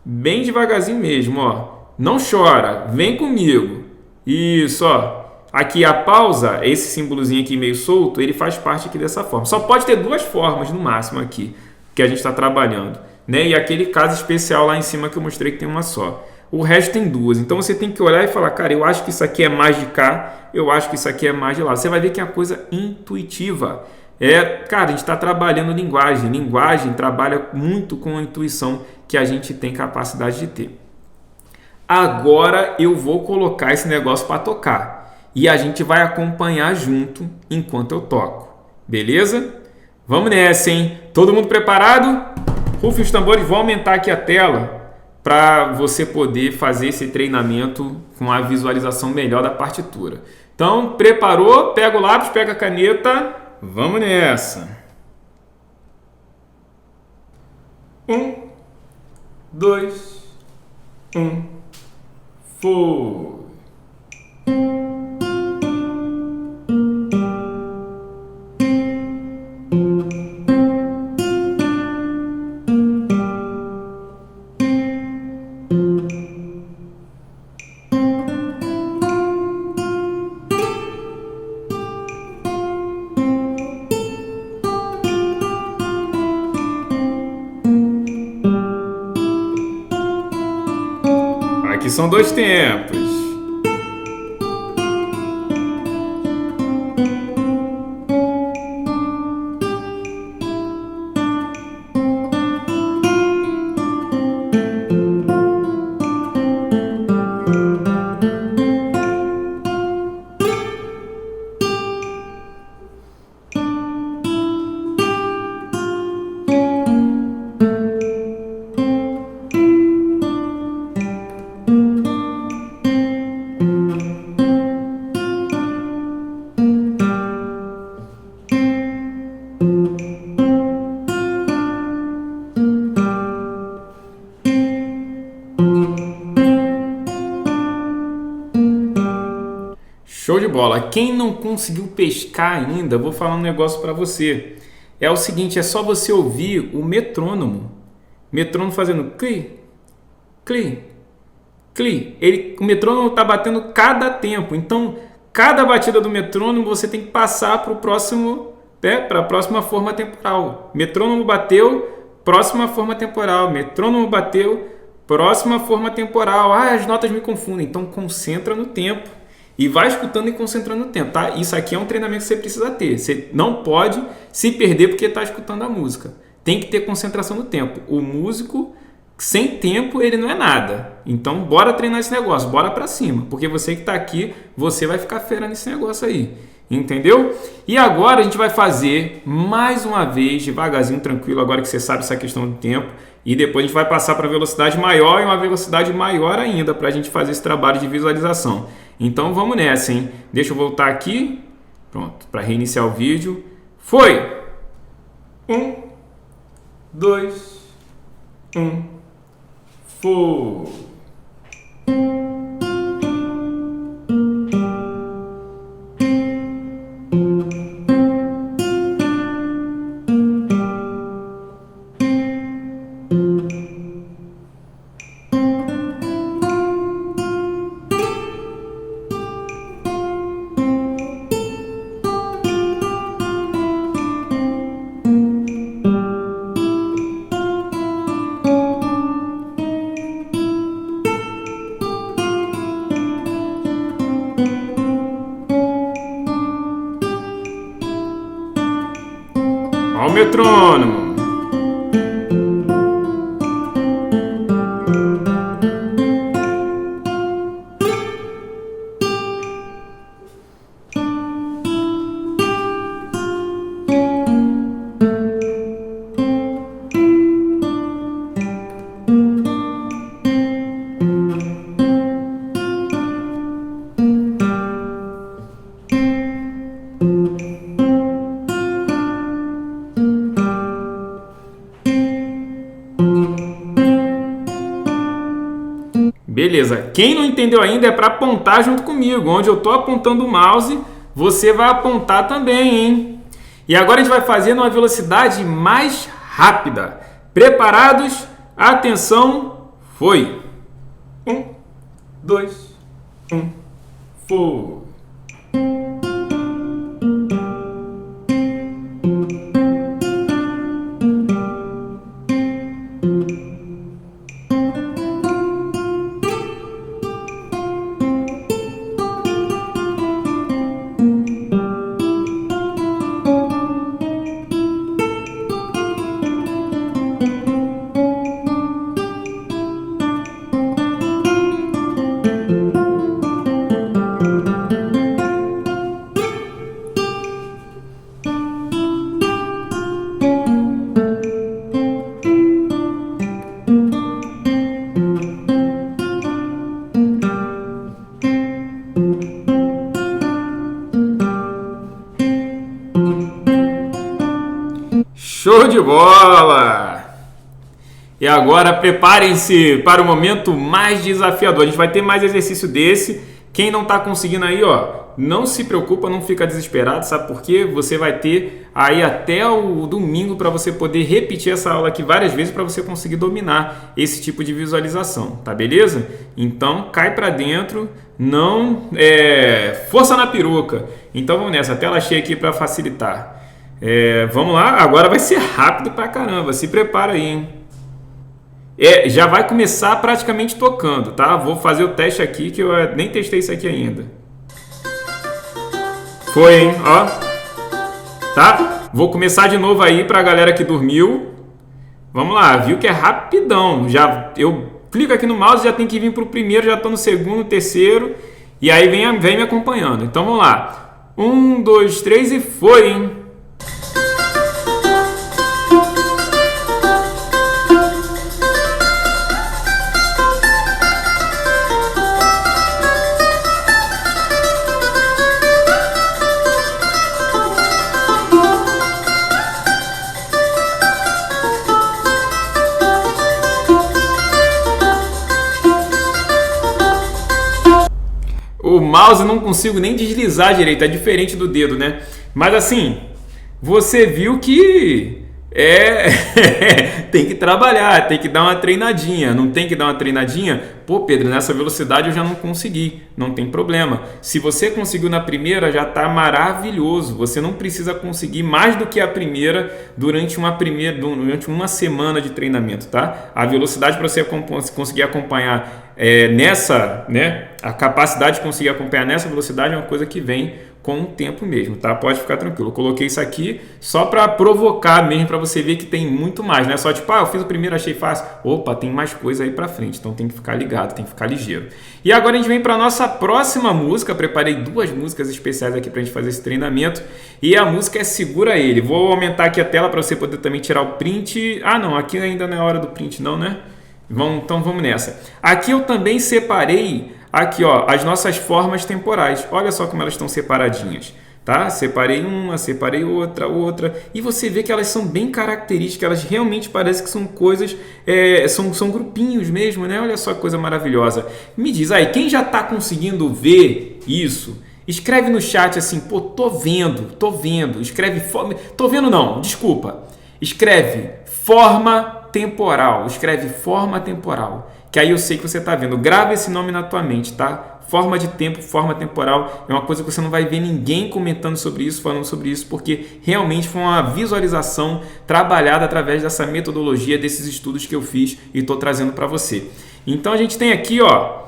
Bem devagarzinho mesmo, ó. Não chora, vem comigo. Isso, ó. Aqui a pausa, esse símbolozinho aqui meio solto, ele faz parte aqui dessa forma. Só pode ter 2 formas no máximo aqui que a gente está trabalhando, né? E aquele caso especial lá em cima que eu mostrei que tem uma só. O resto tem 2. Então você tem que olhar e falar, cara, eu acho que isso aqui é mais de cá, eu acho que isso aqui é mais de lá. Você vai ver que é uma coisa intuitiva. Cara, a gente está trabalhando linguagem. Linguagem trabalha muito com a intuição que a gente tem capacidade de ter. Agora eu vou colocar esse negócio para tocar. E a gente vai acompanhar junto enquanto eu toco. Beleza? Vamos nessa, hein? Todo mundo preparado? Rufem os tambores, vou aumentar aqui a tela para você poder fazer esse treinamento com a visualização melhor da partitura. Então, preparou? Pega o lápis, pega a caneta. Vamos nessa. 1, 2, 1, foi. Aqui são 2 tempos. Show de bola. Quem não conseguiu pescar ainda, vou falar um negócio para você. É o seguinte, é só você ouvir o metrônomo. Metrônomo fazendo cli, cli, cli. O metrônomo está batendo cada tempo. Então, cada batida do metrônomo você tem que passar para o próximo, para a próxima forma temporal. Metrônomo bateu, próxima forma temporal. Metrônomo bateu, próxima forma temporal. As notas me confundem. Então, concentra no tempo. E vai escutando e concentrando no tempo, tá? Isso aqui é um treinamento que você precisa ter. Você não pode se perder porque está escutando a música. Tem que ter concentração no tempo. O músico, sem tempo, ele não é nada. Então, bora treinar esse negócio. Bora pra cima. Porque você que está aqui, você vai ficar fera nesse negócio aí. Entendeu? E agora a gente vai fazer mais uma vez, devagarzinho, tranquilo, agora que você sabe essa questão do tempo. E depois a gente vai passar para velocidade maior e uma velocidade maior ainda para a gente fazer esse trabalho de visualização. Então vamos nessa, hein? Deixa eu voltar aqui. Pronto, para reiniciar o vídeo. Foi! 1, 2, 1, foi! Ao metrônomo. Beleza. Quem não entendeu ainda é para apontar junto comigo. Onde eu estou apontando o mouse, você vai apontar também, hein? E agora a gente vai fazer numa velocidade mais rápida. Preparados? Atenção, foi! 1, 2, 1, foi! Show de bola! E agora preparem-se para o momento mais desafiador. A gente vai ter mais exercício desse. Quem não está conseguindo aí, ó, não se preocupa, não fica desesperado, sabe por quê? Você vai ter aí até o domingo para você poder repetir essa aula aqui várias vezes para você conseguir dominar esse tipo de visualização, tá beleza? Então cai para dentro, não força na peruca. Então vamos nessa, a tela cheia aqui para facilitar. Vamos lá, agora vai ser rápido pra caramba, se prepara aí, hein? Já vai começar praticamente tocando, tá? Vou fazer o teste aqui que eu nem testei isso aqui ainda. Foi, hein? Ó. Tá? Vou começar de novo aí pra galera que dormiu. Vamos lá, viu que é rapidão. Eu clico aqui no mouse, já tem que vir pro primeiro, já tô no segundo, terceiro. E aí vem me acompanhando. Então vamos lá. 1, 2, 3 e foi, hein? O mouse não consigo nem deslizar direito, é diferente do dedo, né? Mas assim, você viu que tem que trabalhar, tem que dar uma treinadinha. Não tem que dar uma treinadinha? Pô, Pedro, nessa velocidade eu já não consegui. Não tem problema. Se você conseguiu na primeira, já está maravilhoso. Você não precisa conseguir mais do que a primeira durante uma semana de treinamento, tá? A velocidade para você conseguir acompanhar nessa, né? A capacidade de conseguir acompanhar nessa velocidade é uma coisa que vem com o tempo mesmo, tá? Pode ficar tranquilo. Eu coloquei isso aqui só para provocar mesmo, para você ver que tem muito mais, não é só tipo, eu fiz o primeiro, achei fácil. Opa, tem mais coisa aí para frente, então tem que ficar ligado, tem que ficar ligeiro. E agora a gente vem para nossa próxima música. Preparei 2 músicas especiais aqui pra gente fazer esse treinamento. E a música é Segura Ele. Vou aumentar aqui a tela para você poder também tirar o print. Ah, não, aqui ainda não é hora do print não, né? Então vamos nessa. Aqui eu também separei aqui, ó, as nossas formas temporais. Olha só como elas estão separadinhas, tá? Separei uma, separei outra. E você vê que elas são bem características. Elas realmente parecem que são coisas, são grupinhos mesmo, né? Olha só que coisa maravilhosa. Me diz aí, quem já está conseguindo ver isso? Escreve no chat assim, pô, tô vendo. Escreve tô vendo não, desculpa. Escreve forma temporal. Escreve forma temporal. Que aí eu sei que você está vendo. Grava esse nome na tua mente, tá? Forma de tempo, forma temporal. É uma coisa que você não vai ver ninguém comentando sobre isso, falando sobre isso, porque realmente foi uma visualização trabalhada através dessa metodologia, desses estudos que eu fiz e estou trazendo para você. Então a gente tem aqui, ó,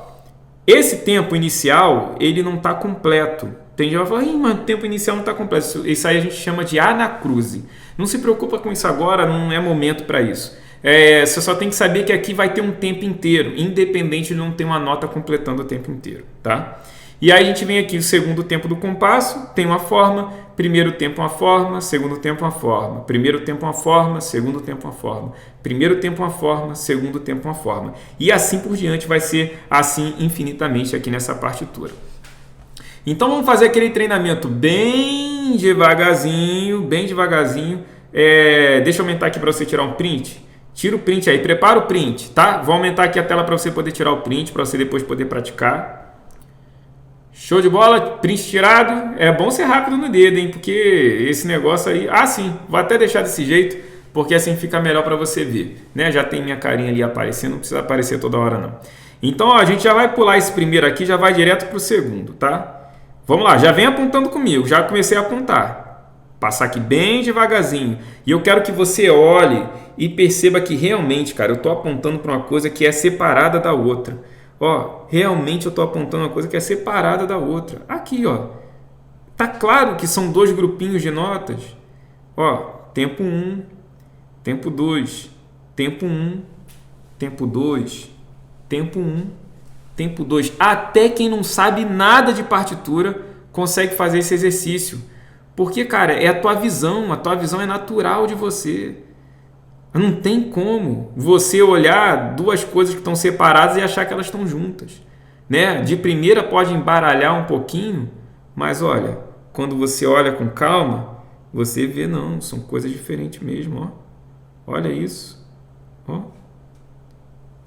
esse tempo inicial, ele não está completo. Tem gente que vai falar, mas o tempo inicial não está completo. Isso aí a gente chama de anacruse. Não se preocupa com isso agora, não é momento para isso. Você só tem que saber que aqui vai ter um tempo inteiro, independente de não ter uma nota completando o tempo inteiro, tá? E aí a gente vem aqui o segundo tempo do compasso, tem uma forma, primeiro tempo uma forma, segundo tempo uma forma, primeiro tempo uma forma, segundo tempo uma forma, primeiro tempo uma forma, segundo tempo uma forma. E assim por diante, vai ser assim infinitamente aqui nessa partitura. Então vamos fazer aquele treinamento bem devagarzinho, Deixa eu aumentar aqui para você tirar um print. Tira o print aí, prepara o print, tá? Vou aumentar aqui a tela para você poder tirar o print, para você depois poder praticar. Show de bola, print tirado. É bom ser rápido no dedo, hein? Porque esse negócio aí... Ah, sim, vou até deixar desse jeito, porque assim fica melhor para você ver, né? Já tem minha carinha ali aparecendo, não precisa aparecer toda hora não. Então, ó, a gente já vai pular esse primeiro aqui, já vai direto pro segundo, tá? Vamos lá, já vem apontando comigo, já comecei a apontar. Passar aqui bem devagarzinho. E eu quero que você olhe e perceba que realmente, cara, eu estou apontando para uma coisa que é separada da outra. Ó, realmente eu estou apontando uma coisa que é separada da outra. Aqui, ó. Tá claro que são dois grupinhos de notas. Ó, tempo 1, tempo 2, tempo 1, tempo 2, tempo 1, tempo 2. Até quem não sabe nada de partitura consegue fazer esse exercício. Porque, cara, é a tua visão é natural de você. Não tem como você olhar duas coisas que estão separadas e achar que elas estão juntas, né? De primeira pode embaralhar um pouquinho, mas olha, quando você olha com calma, você vê, não, são coisas diferentes mesmo, ó. Olha isso, ó.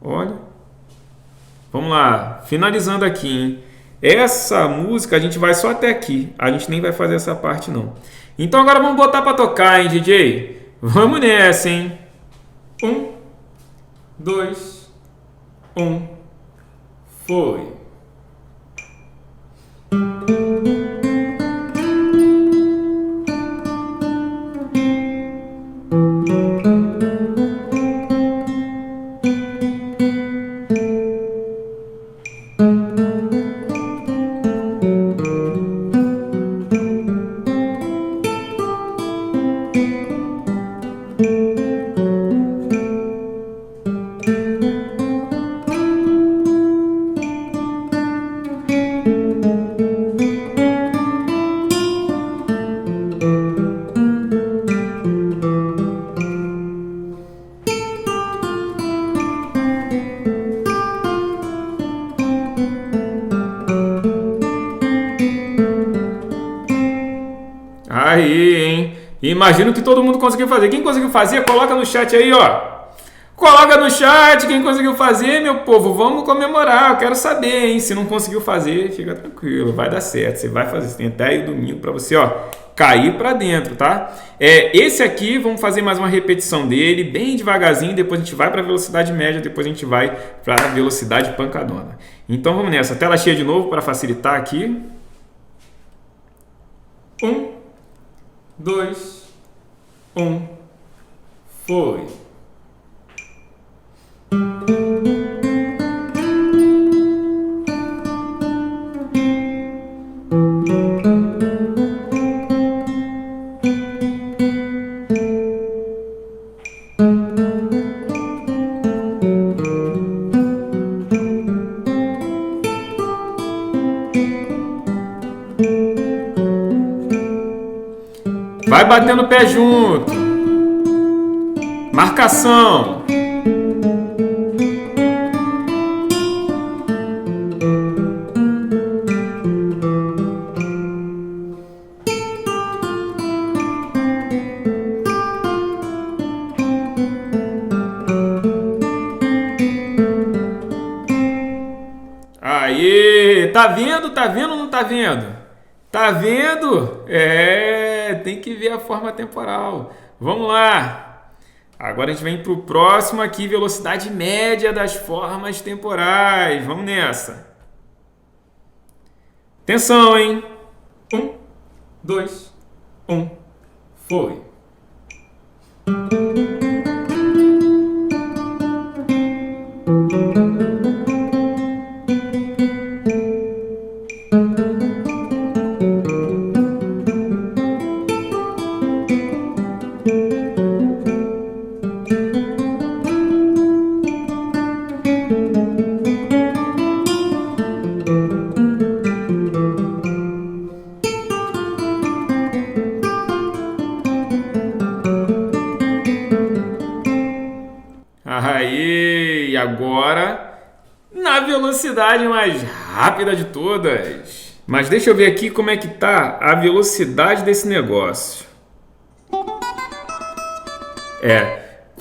Olha. Vamos lá, finalizando aqui, hein? Essa música a gente vai só até aqui. A gente nem vai fazer essa parte, não. Então agora vamos botar pra tocar, hein, DJ? Vamos nessa, hein? 1, 2, 1. Foi. Aí, hein? Imagino que todo mundo conseguiu fazer. Quem conseguiu fazer, coloca no chat aí, ó. Coloca no chat quem conseguiu fazer, meu povo. Vamos comemorar. Eu quero saber, hein? Se não conseguiu fazer, fica tranquilo. Vai dar certo. Você vai fazer. Você tem até aí domingo pra você, ó, cair pra dentro, tá? Esse aqui, vamos fazer mais uma repetição dele, bem devagarzinho. Depois a gente vai pra velocidade média. Depois a gente vai pra velocidade pancadona. Então vamos nessa. Tela cheia de novo para facilitar aqui. 1, 2, 1, foi. Vai batendo o pé junto. Marcação. Aê, tá vendo? Tá vendo ou não tá vendo? Tá vendo? Tem que ver a forma temporal. Vamos lá. Agora a gente vem pro próximo aqui, velocidade média das formas temporais. Vamos nessa. Atenção, hein? 1, 2, 1, foi. Aí, agora na velocidade mais rápida de todas. Mas deixa eu ver aqui como é que tá a velocidade desse negócio.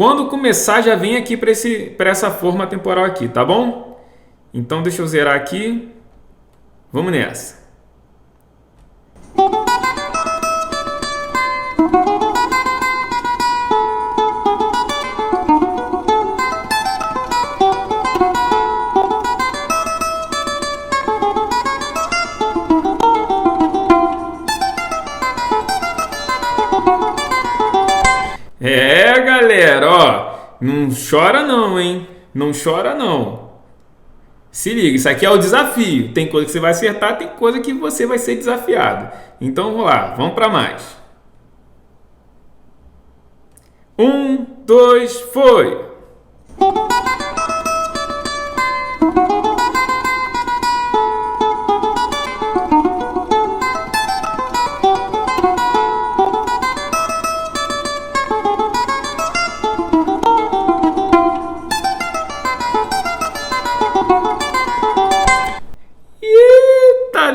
Quando começar, já vem aqui para essa forma temporal aqui, tá bom? Então deixa eu zerar aqui. Vamos nessa. Galera, ó, não chora não, hein? Não chora não. Se liga, isso aqui é o desafio. Tem coisa que você vai acertar, tem coisa que você vai ser desafiado. Então vamos lá, vamos para mais. 1, 2, foi!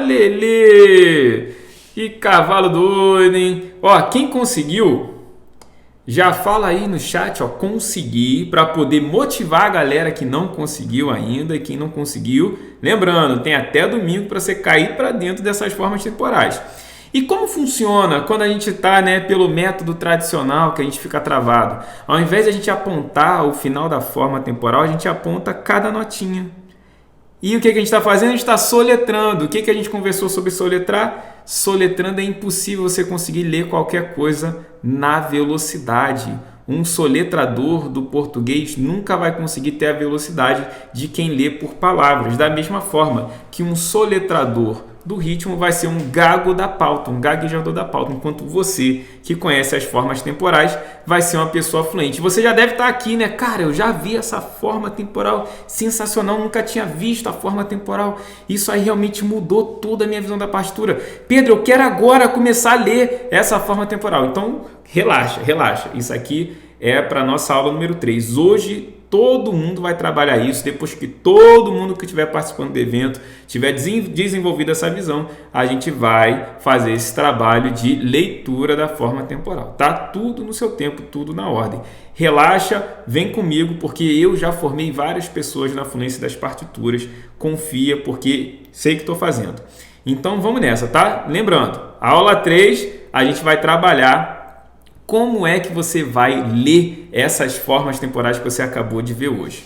Lelê! Que cavalo doido, hein? Ó, quem conseguiu, já fala aí no chat, ó, consegui, para poder motivar a galera que não conseguiu ainda. E quem não conseguiu, lembrando, tem até domingo para você cair para dentro dessas formas temporais. E como funciona quando a gente está, né, pelo método tradicional, que a gente fica travado? Ao invés de a gente apontar o final da forma temporal, a gente aponta cada notinha. E o que a gente está fazendo? A gente está soletrando. O que a gente conversou sobre soletrar? Soletrando é impossível você conseguir ler qualquer coisa na velocidade. Um soletrador do português nunca vai conseguir ter a velocidade de quem lê por palavras. Da mesma forma que um soletrador do ritmo vai ser um gago da pauta, um gaguejador da pauta, enquanto você, que conhece as formas temporais, vai ser uma pessoa fluente. Você já deve estar aqui, né? Cara, eu já vi essa forma temporal sensacional, nunca tinha visto a forma temporal. Isso aí realmente mudou toda a minha visão da partitura. Pedro, eu quero agora começar a ler essa forma temporal. Então, relaxa, relaxa. Isso aqui é para a nossa aula número 3. Hoje, todo mundo vai trabalhar isso. Depois que todo mundo que estiver participando do evento tiver desenvolvido essa visão, a gente vai fazer esse trabalho de leitura da forma temporal. Tá? Tudo no seu tempo, tudo na ordem. Relaxa, vem comigo, porque eu já formei várias pessoas na fluência das partituras. Confia, porque sei que estou fazendo. Então vamos nessa, tá? Lembrando, a aula 3 a gente vai trabalhar como é que você vai ler essas formas temporais que você acabou de ver hoje.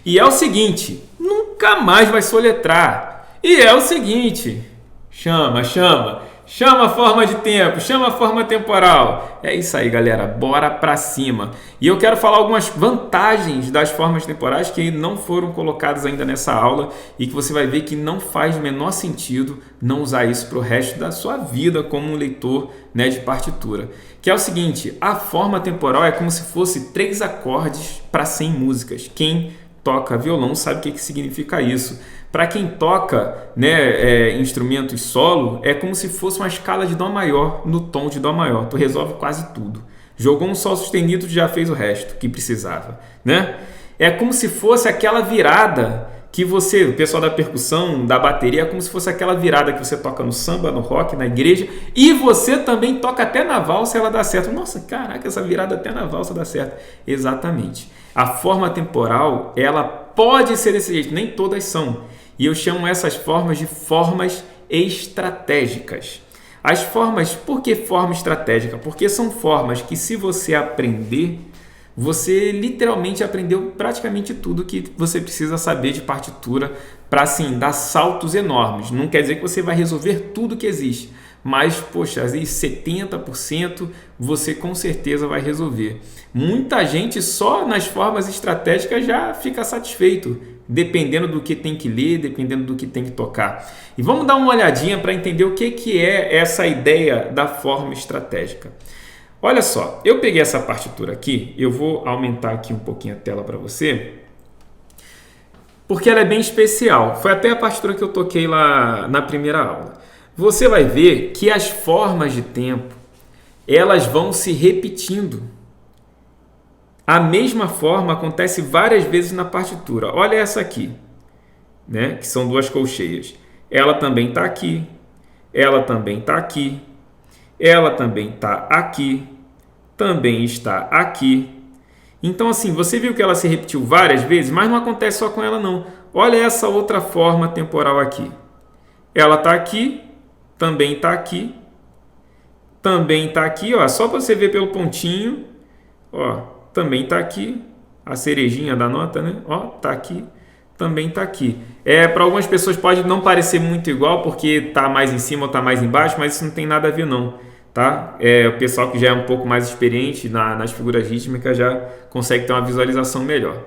E é o seguinte, nunca mais vai soletrar. E é o seguinte, chama a forma de tempo, chama a forma temporal. É isso aí, galera, bora pra cima. E eu quero falar algumas vantagens das formas temporais que não foram colocadas ainda nessa aula e que você vai ver que não faz o menor sentido não usar isso para o resto da sua vida como um leitor, né, de partitura. Que é o seguinte, a forma temporal é como se fosse 3 acordes para 100 músicas. Quem toca violão sabe o que significa isso. Para quem toca, né, instrumentos solo, é como se fosse uma escala de Dó maior no tom de Dó maior. Tu resolve quase tudo. Jogou um Sol sustenido, tu já fez o resto que precisava, né? É como se fosse aquela virada que você, o pessoal da percussão, da bateria, é como se fosse aquela virada que você toca no samba, no rock, na igreja, e você também toca até na valsa e ela dá certo. Nossa, caraca, essa virada até na valsa dá certo. Exatamente. A forma temporal, ela pode ser desse jeito, nem todas são. E eu chamo essas formas de formas estratégicas. As formas, por que forma estratégica? Porque são formas que, se você aprender, você literalmente aprendeu praticamente tudo que você precisa saber de partitura para, assim, dar saltos enormes. Não quer dizer que você vai resolver tudo que existe, mas, poxa, aí 70% você com certeza vai resolver. Muita gente só nas formas estratégicas já fica satisfeito, dependendo do que tem que ler, dependendo do que tem que tocar. E vamos dar uma olhadinha para entender o que é essa ideia da forma estratégica. Olha só, eu peguei essa partitura aqui, eu vou aumentar aqui um pouquinho a tela para você, porque ela é bem especial. Foi até a partitura que eu toquei lá na primeira aula. Você vai ver que as formas de tempo, elas vão se repetindo. A mesma forma acontece várias vezes na partitura. Olha essa aqui, né? Que são 2 colcheias. Ela também está aqui, ela também está aqui, ela também está aqui, também está aqui. Então, assim, você viu que ela se repetiu várias vezes, mas não acontece só com ela, não. Olha essa outra forma temporal aqui. Ela está aqui, também está aqui, também está aqui, ó, só para você ver pelo pontinho, ó, também está aqui, a cerejinha da nota, né? Ó, está aqui, também está aqui. Para algumas pessoas pode não parecer muito igual, porque está mais em cima ou está mais embaixo, mas isso não tem nada a ver, não. Tá? O pessoal que já é um pouco mais experiente nas figuras rítmicas já consegue ter uma visualização melhor.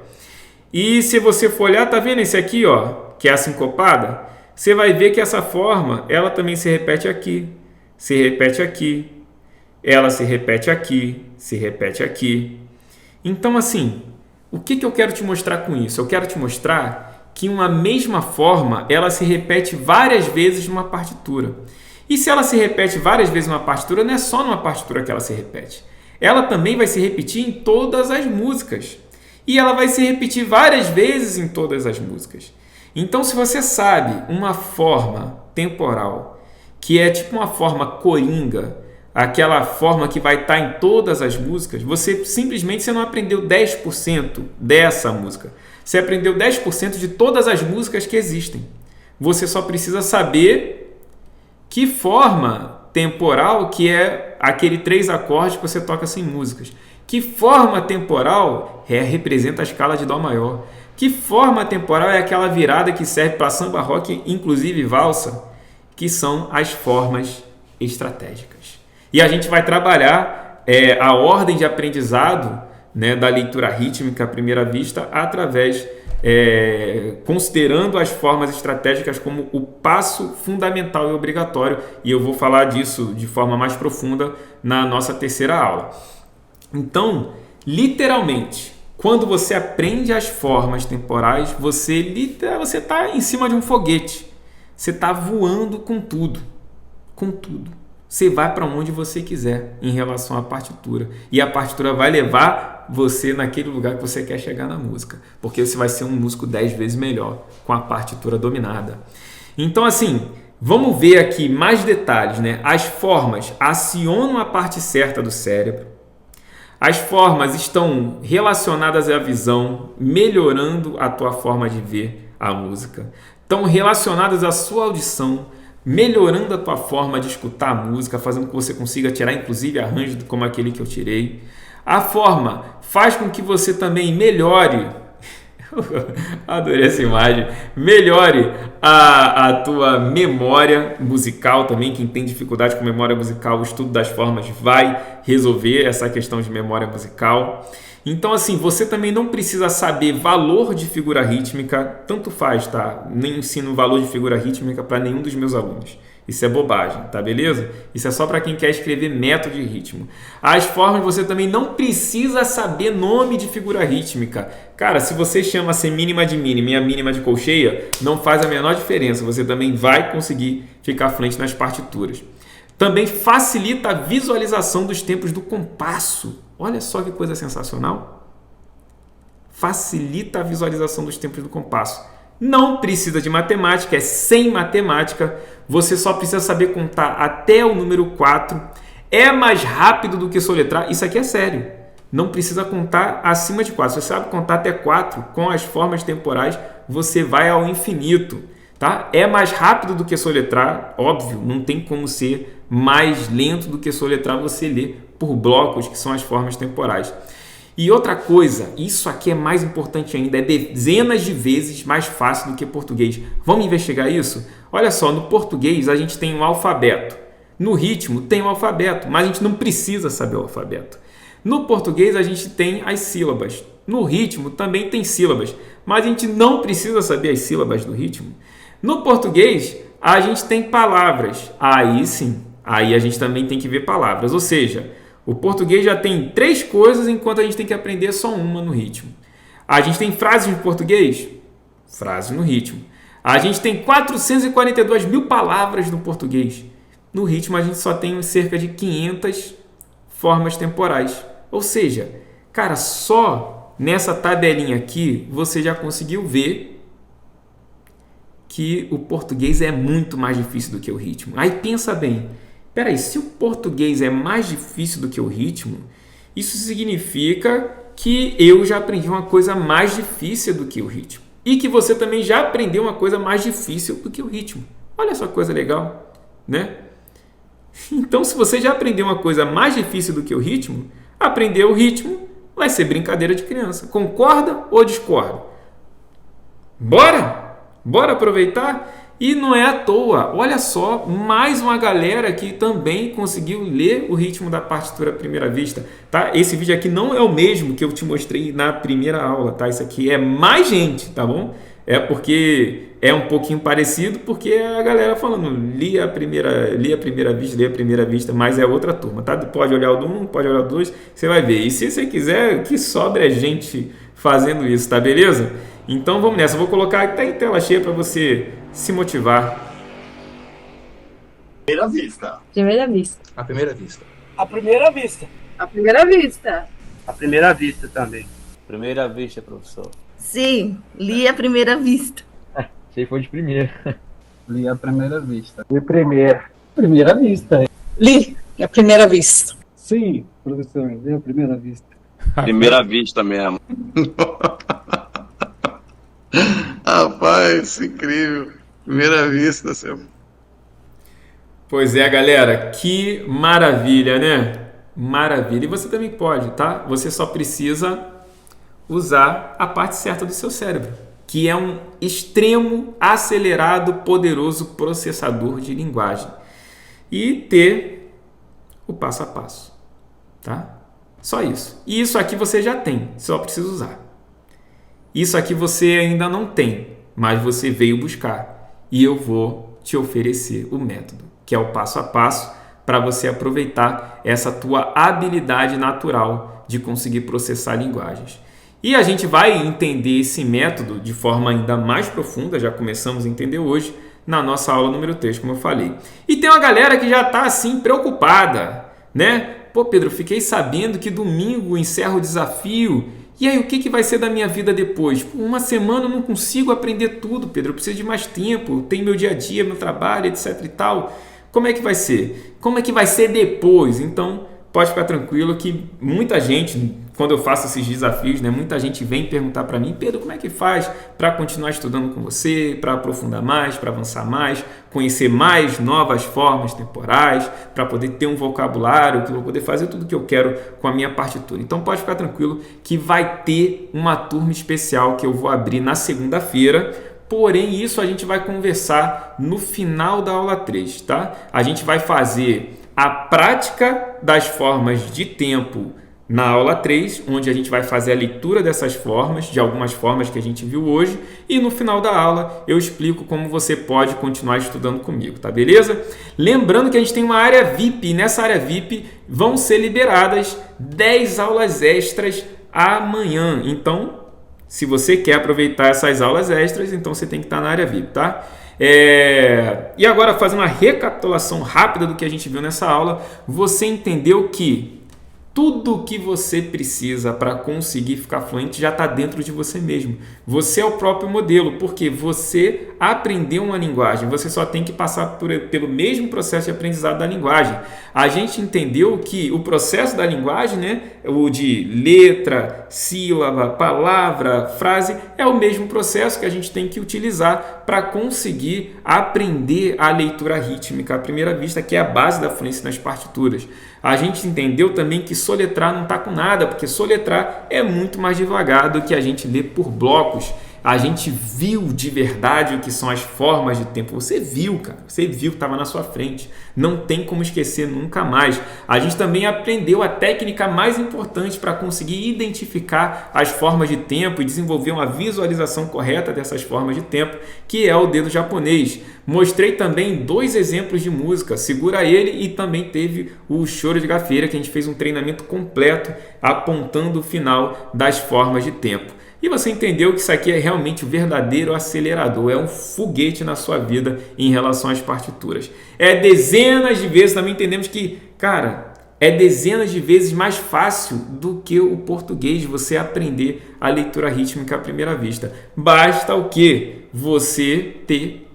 E se você for olhar, tá vendo esse aqui, ó, que é a sincopada? Você vai ver que essa forma, ela também se repete aqui, se repete aqui, ela se repete aqui, se repete aqui. Então, assim, o que eu quero te mostrar com isso? Eu quero te mostrar que uma mesma forma, ela se repete várias vezes numa partitura. E se ela se repete várias vezes numa partitura, não é só numa partitura que ela se repete. Ela também vai se repetir em todas as músicas. E ela vai se repetir várias vezes em todas as músicas. Então, se você sabe uma forma temporal, que é tipo uma forma coringa, aquela forma que vai estar em todas as músicas, você não aprendeu 10% dessa música. Você aprendeu 10% de todas as músicas que existem. Você só precisa saber que forma temporal que é aquele 3 acordes que você toca sem músicas. Que forma temporal representa a escala de Dó maior. Que forma temporal é aquela virada que serve para samba rock, inclusive valsa, que são as formas estratégicas. E a gente vai trabalhar a ordem de aprendizado, né, da leitura rítmica à primeira vista através considerando as formas estratégicas como o passo fundamental e obrigatório, e eu vou falar disso de forma mais profunda na nossa terceira aula. Então, literalmente, quando você aprende as formas temporais, você está em cima de um foguete, você está voando com tudo, Você vai para onde você quiser em relação à partitura, e a partitura vai levar você naquele lugar que você quer chegar na música, porque você vai ser um músico 10 vezes melhor com a partitura dominada. Então, assim, vamos ver aqui mais detalhes, né? As formas acionam a parte certa do cérebro. As formas estão relacionadas à visão, melhorando a tua forma de ver a música. Estão relacionadas à sua audição, melhorando a tua forma de escutar a música, fazendo com que você consiga tirar, inclusive, arranjos como aquele que eu tirei. A forma faz com que você também melhore, adorei essa imagem, melhore a tua memória musical também. Quem tem dificuldade com memória musical, o estudo das formas vai resolver essa questão de memória musical. Então, assim, você também não precisa saber valor de figura rítmica, tanto faz, tá? Nem ensino valor de figura rítmica para nenhum dos meus alunos. Isso é bobagem, tá beleza? Isso é só para quem quer escrever método de ritmo. As formas, você também não precisa saber nome de figura rítmica. Cara, se você chama semínima de mínima e a mínima de colcheia, não faz a menor diferença. Você também vai conseguir ficar à frente nas partituras. Também facilita a visualização dos tempos do compasso. Olha só que coisa sensacional. Facilita a visualização dos tempos do compasso. Não precisa de matemática, é sem matemática. Você só precisa saber contar até o número 4. É mais rápido do que soletrar. Isso aqui é sério. Não precisa contar acima de 4. Você sabe contar até 4 com as formas temporais, você vai ao infinito. Tá? É mais rápido do que soletrar, óbvio, não tem como ser mais lento do que soletrar, você lê por blocos, que são as formas temporais. E outra coisa, isso aqui é mais importante ainda, é dezenas de vezes mais fácil do que português. Vamos investigar isso? Olha só, no português a gente tem um alfabeto. No ritmo tem um alfabeto, mas a gente não precisa saber o alfabeto. No português a gente tem as sílabas. No ritmo também tem sílabas, mas a gente não precisa saber as sílabas do ritmo. No português a gente tem palavras. Aí sim, aí a gente também tem que ver palavras. Ou seja, o português já tem 3 coisas, enquanto a gente tem que aprender só uma no ritmo. A gente tem frases no português, frases no ritmo. A gente tem 442 mil palavras no português. No ritmo a gente só tem cerca de 500 formas temporais. Ou seja, cara, só nessa tabelinha aqui você já conseguiu ver que o português é muito mais difícil do que o ritmo. Aí pensa bem, peraí, se o português é mais difícil do que o ritmo, isso significa que eu já aprendi uma coisa mais difícil do que o ritmo. E que você também já aprendeu uma coisa mais difícil do que o ritmo. Olha só que coisa legal, né? Então, se você já aprendeu uma coisa mais difícil do que o ritmo, aprender o ritmo vai ser brincadeira de criança. Concorda ou discorda? Bora? Bora aproveitar? E não é à toa, olha só, mais uma galera que também conseguiu ler o ritmo da partitura à primeira vista, tá? Esse vídeo aqui não é o mesmo que eu te mostrei na primeira aula, tá? Isso aqui é mais gente, tá bom? É porque é um pouquinho parecido, porque a galera falando, li a primeira vista, mas é outra turma, tá? Pode olhar o do 1, pode olhar o 2, você vai ver. E se você quiser, que sobra é gente fazendo isso, tá beleza? Então vamos nessa, eu vou colocar até em tela cheia para você se motivar. Primeira vista. Primeira vista. A primeira vista. A primeira vista. A primeira vista. À primeira vista também. Primeira vista, professor. Sim, li a primeira vista. Sei foi de primeira. Li a primeira vista. De primeira. Primeira vista. Li a primeira vista. Sim, professor, li a primeira vista. Primeira vista mesmo. Rapaz, incrível. Primeira vista, seu. Pois é, galera, que maravilha, né? Maravilha. E você também pode, tá? Você só precisa usar a parte certa do seu cérebro, que é um extremo, acelerado, poderoso processador de linguagem. E ter o passo a passo, tá? Só isso. E isso aqui você já tem, só precisa usar. Isso aqui você ainda não tem, mas você veio buscar. E eu vou te oferecer o método, que é o passo a passo, para você aproveitar essa tua habilidade natural de conseguir processar linguagens. E a gente vai entender esse método de forma ainda mais profunda, já começamos a entender hoje, na nossa aula número 3, como eu falei. E tem uma galera que já está assim preocupada, né? Pô, Pedro, fiquei sabendo que domingo encerra o desafio. E aí, o que vai ser da minha vida depois? Por uma semana eu não consigo aprender tudo, Pedro. Eu preciso de mais tempo. Tem meu dia a dia, meu trabalho, etc e tal. Como é que vai ser? Como é que vai ser depois? Então, pode ficar tranquilo que muita gente, quando eu faço esses desafios, né, muita gente vem perguntar para mim, Pedro, como é que faz para continuar estudando com você, para aprofundar mais, para avançar mais, conhecer mais novas formas temporais, para poder ter um vocabulário, que eu vou poder fazer tudo o que eu quero com a minha partitura. Então pode ficar tranquilo que vai ter uma turma especial que eu vou abrir na segunda-feira. Porém, isso a gente vai conversar no final da aula 3, tá? A gente vai fazer a prática das formas de tempo na aula 3, onde a gente vai fazer a leitura dessas formas, de algumas formas que a gente viu hoje, e no final da aula eu explico como você pode continuar estudando comigo, tá beleza? Lembrando que a gente tem uma área VIP, e nessa área VIP vão ser liberadas 10 aulas extras amanhã. Então, se você quer aproveitar essas aulas extras, então você tem que estar na área VIP, tá? E agora, fazendo uma recapitulação rápida do que a gente viu nessa aula, você entendeu que tudo o que você precisa para conseguir ficar fluente já está dentro de você mesmo. Você é o próprio modelo, porque você aprendeu uma linguagem, você só tem que passar pelo mesmo processo de aprendizado da linguagem. A gente entendeu que o processo da linguagem, né, o de letra, sílaba, palavra, frase, é o mesmo processo que a gente tem que utilizar para conseguir aprender a leitura rítmica à primeira vista, que é a base da fluência nas partituras. A gente entendeu também que soletrar não está com nada, porque soletrar é muito mais devagar do que a gente lê por blocos. A gente viu de verdade o que são as formas de tempo. Você viu, cara. Você viu que estava na sua frente. Não tem como esquecer nunca mais. A gente também aprendeu a técnica mais importante para conseguir identificar as formas de tempo e desenvolver uma visualização correta dessas formas de tempo, que é o dedo japonês. Mostrei também 2 exemplos de música, Segura Ele, e também teve o Choro de Gafieira, que a gente fez um treinamento completo apontando o final das formas de tempo. E você entendeu que isso aqui é realmente o verdadeiro acelerador, é um foguete na sua vida em relação às partituras. É dezenas de vezes, também entendemos que, cara, é dezenas de vezes mais fácil do que o português você aprender a leitura rítmica à primeira vista. Basta o quê? Você ter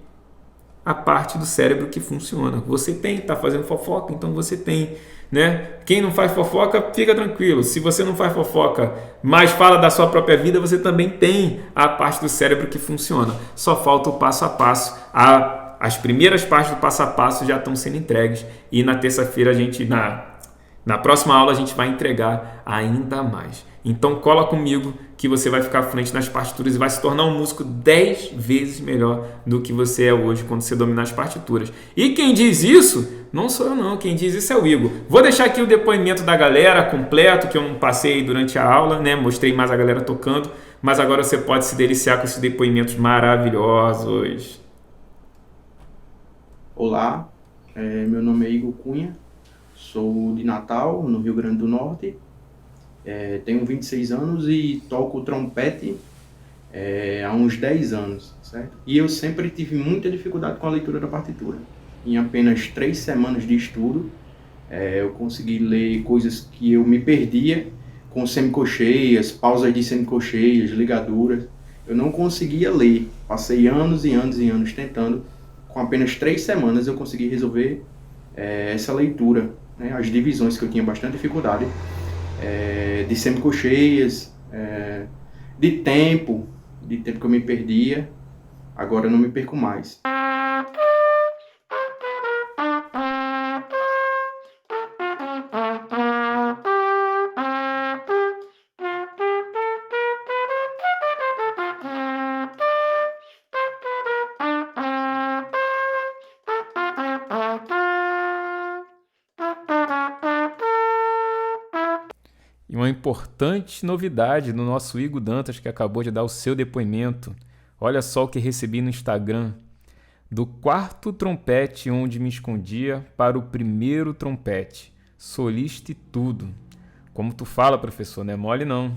a parte do cérebro que funciona. Você tem, está fazendo fofoca, então você tem. né? Quem não faz fofoca, fica tranquilo. Se você não faz fofoca, mas fala da sua própria vida, você também tem a parte do cérebro que funciona. Só falta o passo a passo. As primeiras partes do passo a passo já estão sendo entregues. E na terça-feira, na próxima aula, a gente vai entregar ainda mais. Então cola comigo que você vai ficar fluente nas partituras e vai se tornar um músico 10 vezes melhor do que você é hoje quando você dominar as partituras. E quem diz isso não sou eu não, quem diz isso é o Igor. Vou deixar aqui o depoimento da galera completo, que eu não passei durante a aula, né? Mostrei mais a galera tocando, mas agora você pode se deliciar com esses depoimentos maravilhosos. Olá, meu nome é Igor Cunha, sou de Natal, no Rio Grande do Norte. Tenho 26 anos e toco trompete há uns 10 anos, certo? E eu sempre tive muita dificuldade com a leitura da partitura. Em apenas 3 semanas de estudo, eu consegui ler coisas que eu me perdia, com semicolcheias, pausas de semicolcheias, ligaduras. Eu não conseguia ler, passei anos e anos e anos tentando. Com apenas 3 semanas eu consegui resolver essa leitura, né? As divisões que eu tinha bastante dificuldade. De semicolcheias, de tempo que eu me perdia, agora eu não me perco mais. E uma importante novidade no nosso Igor Dantas, que acabou de dar o seu depoimento. Olha só o que recebi no Instagram. Do quarto trompete onde me escondia para o primeiro trompete. Solista e tudo. Como tu fala, professor, não é mole não.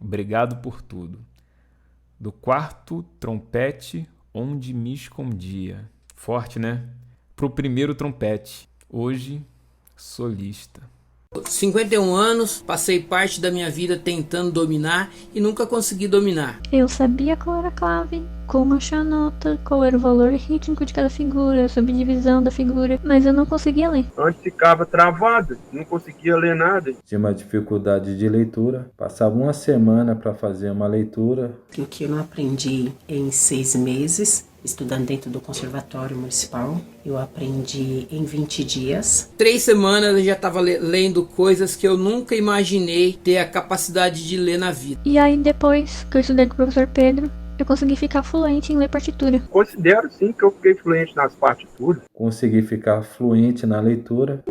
Obrigado por tudo. Do quarto trompete onde me escondia. Forte, né? Pro primeiro trompete. Hoje, solista. 51 anos, passei parte da minha vida tentando dominar e nunca consegui dominar. Eu sabia qual era a clave, como achar a nota, qual era o valor rítmico de cada figura, a subdivisão da figura, mas eu não conseguia ler. Antes ficava travado, não conseguia ler nada. Tinha uma dificuldade de leitura, passava uma semana para fazer uma leitura. O que eu não aprendi em 6 meses, estudando dentro do Conservatório Municipal, eu aprendi em 20 dias. 3 semanas eu já estava lendo coisas que eu nunca imaginei ter a capacidade de ler na vida. E aí depois que eu estudei com o professor Pedro, eu consegui ficar fluente em ler partitura. Considero sim que eu fiquei fluente nas partituras. Consegui ficar fluente na leitura.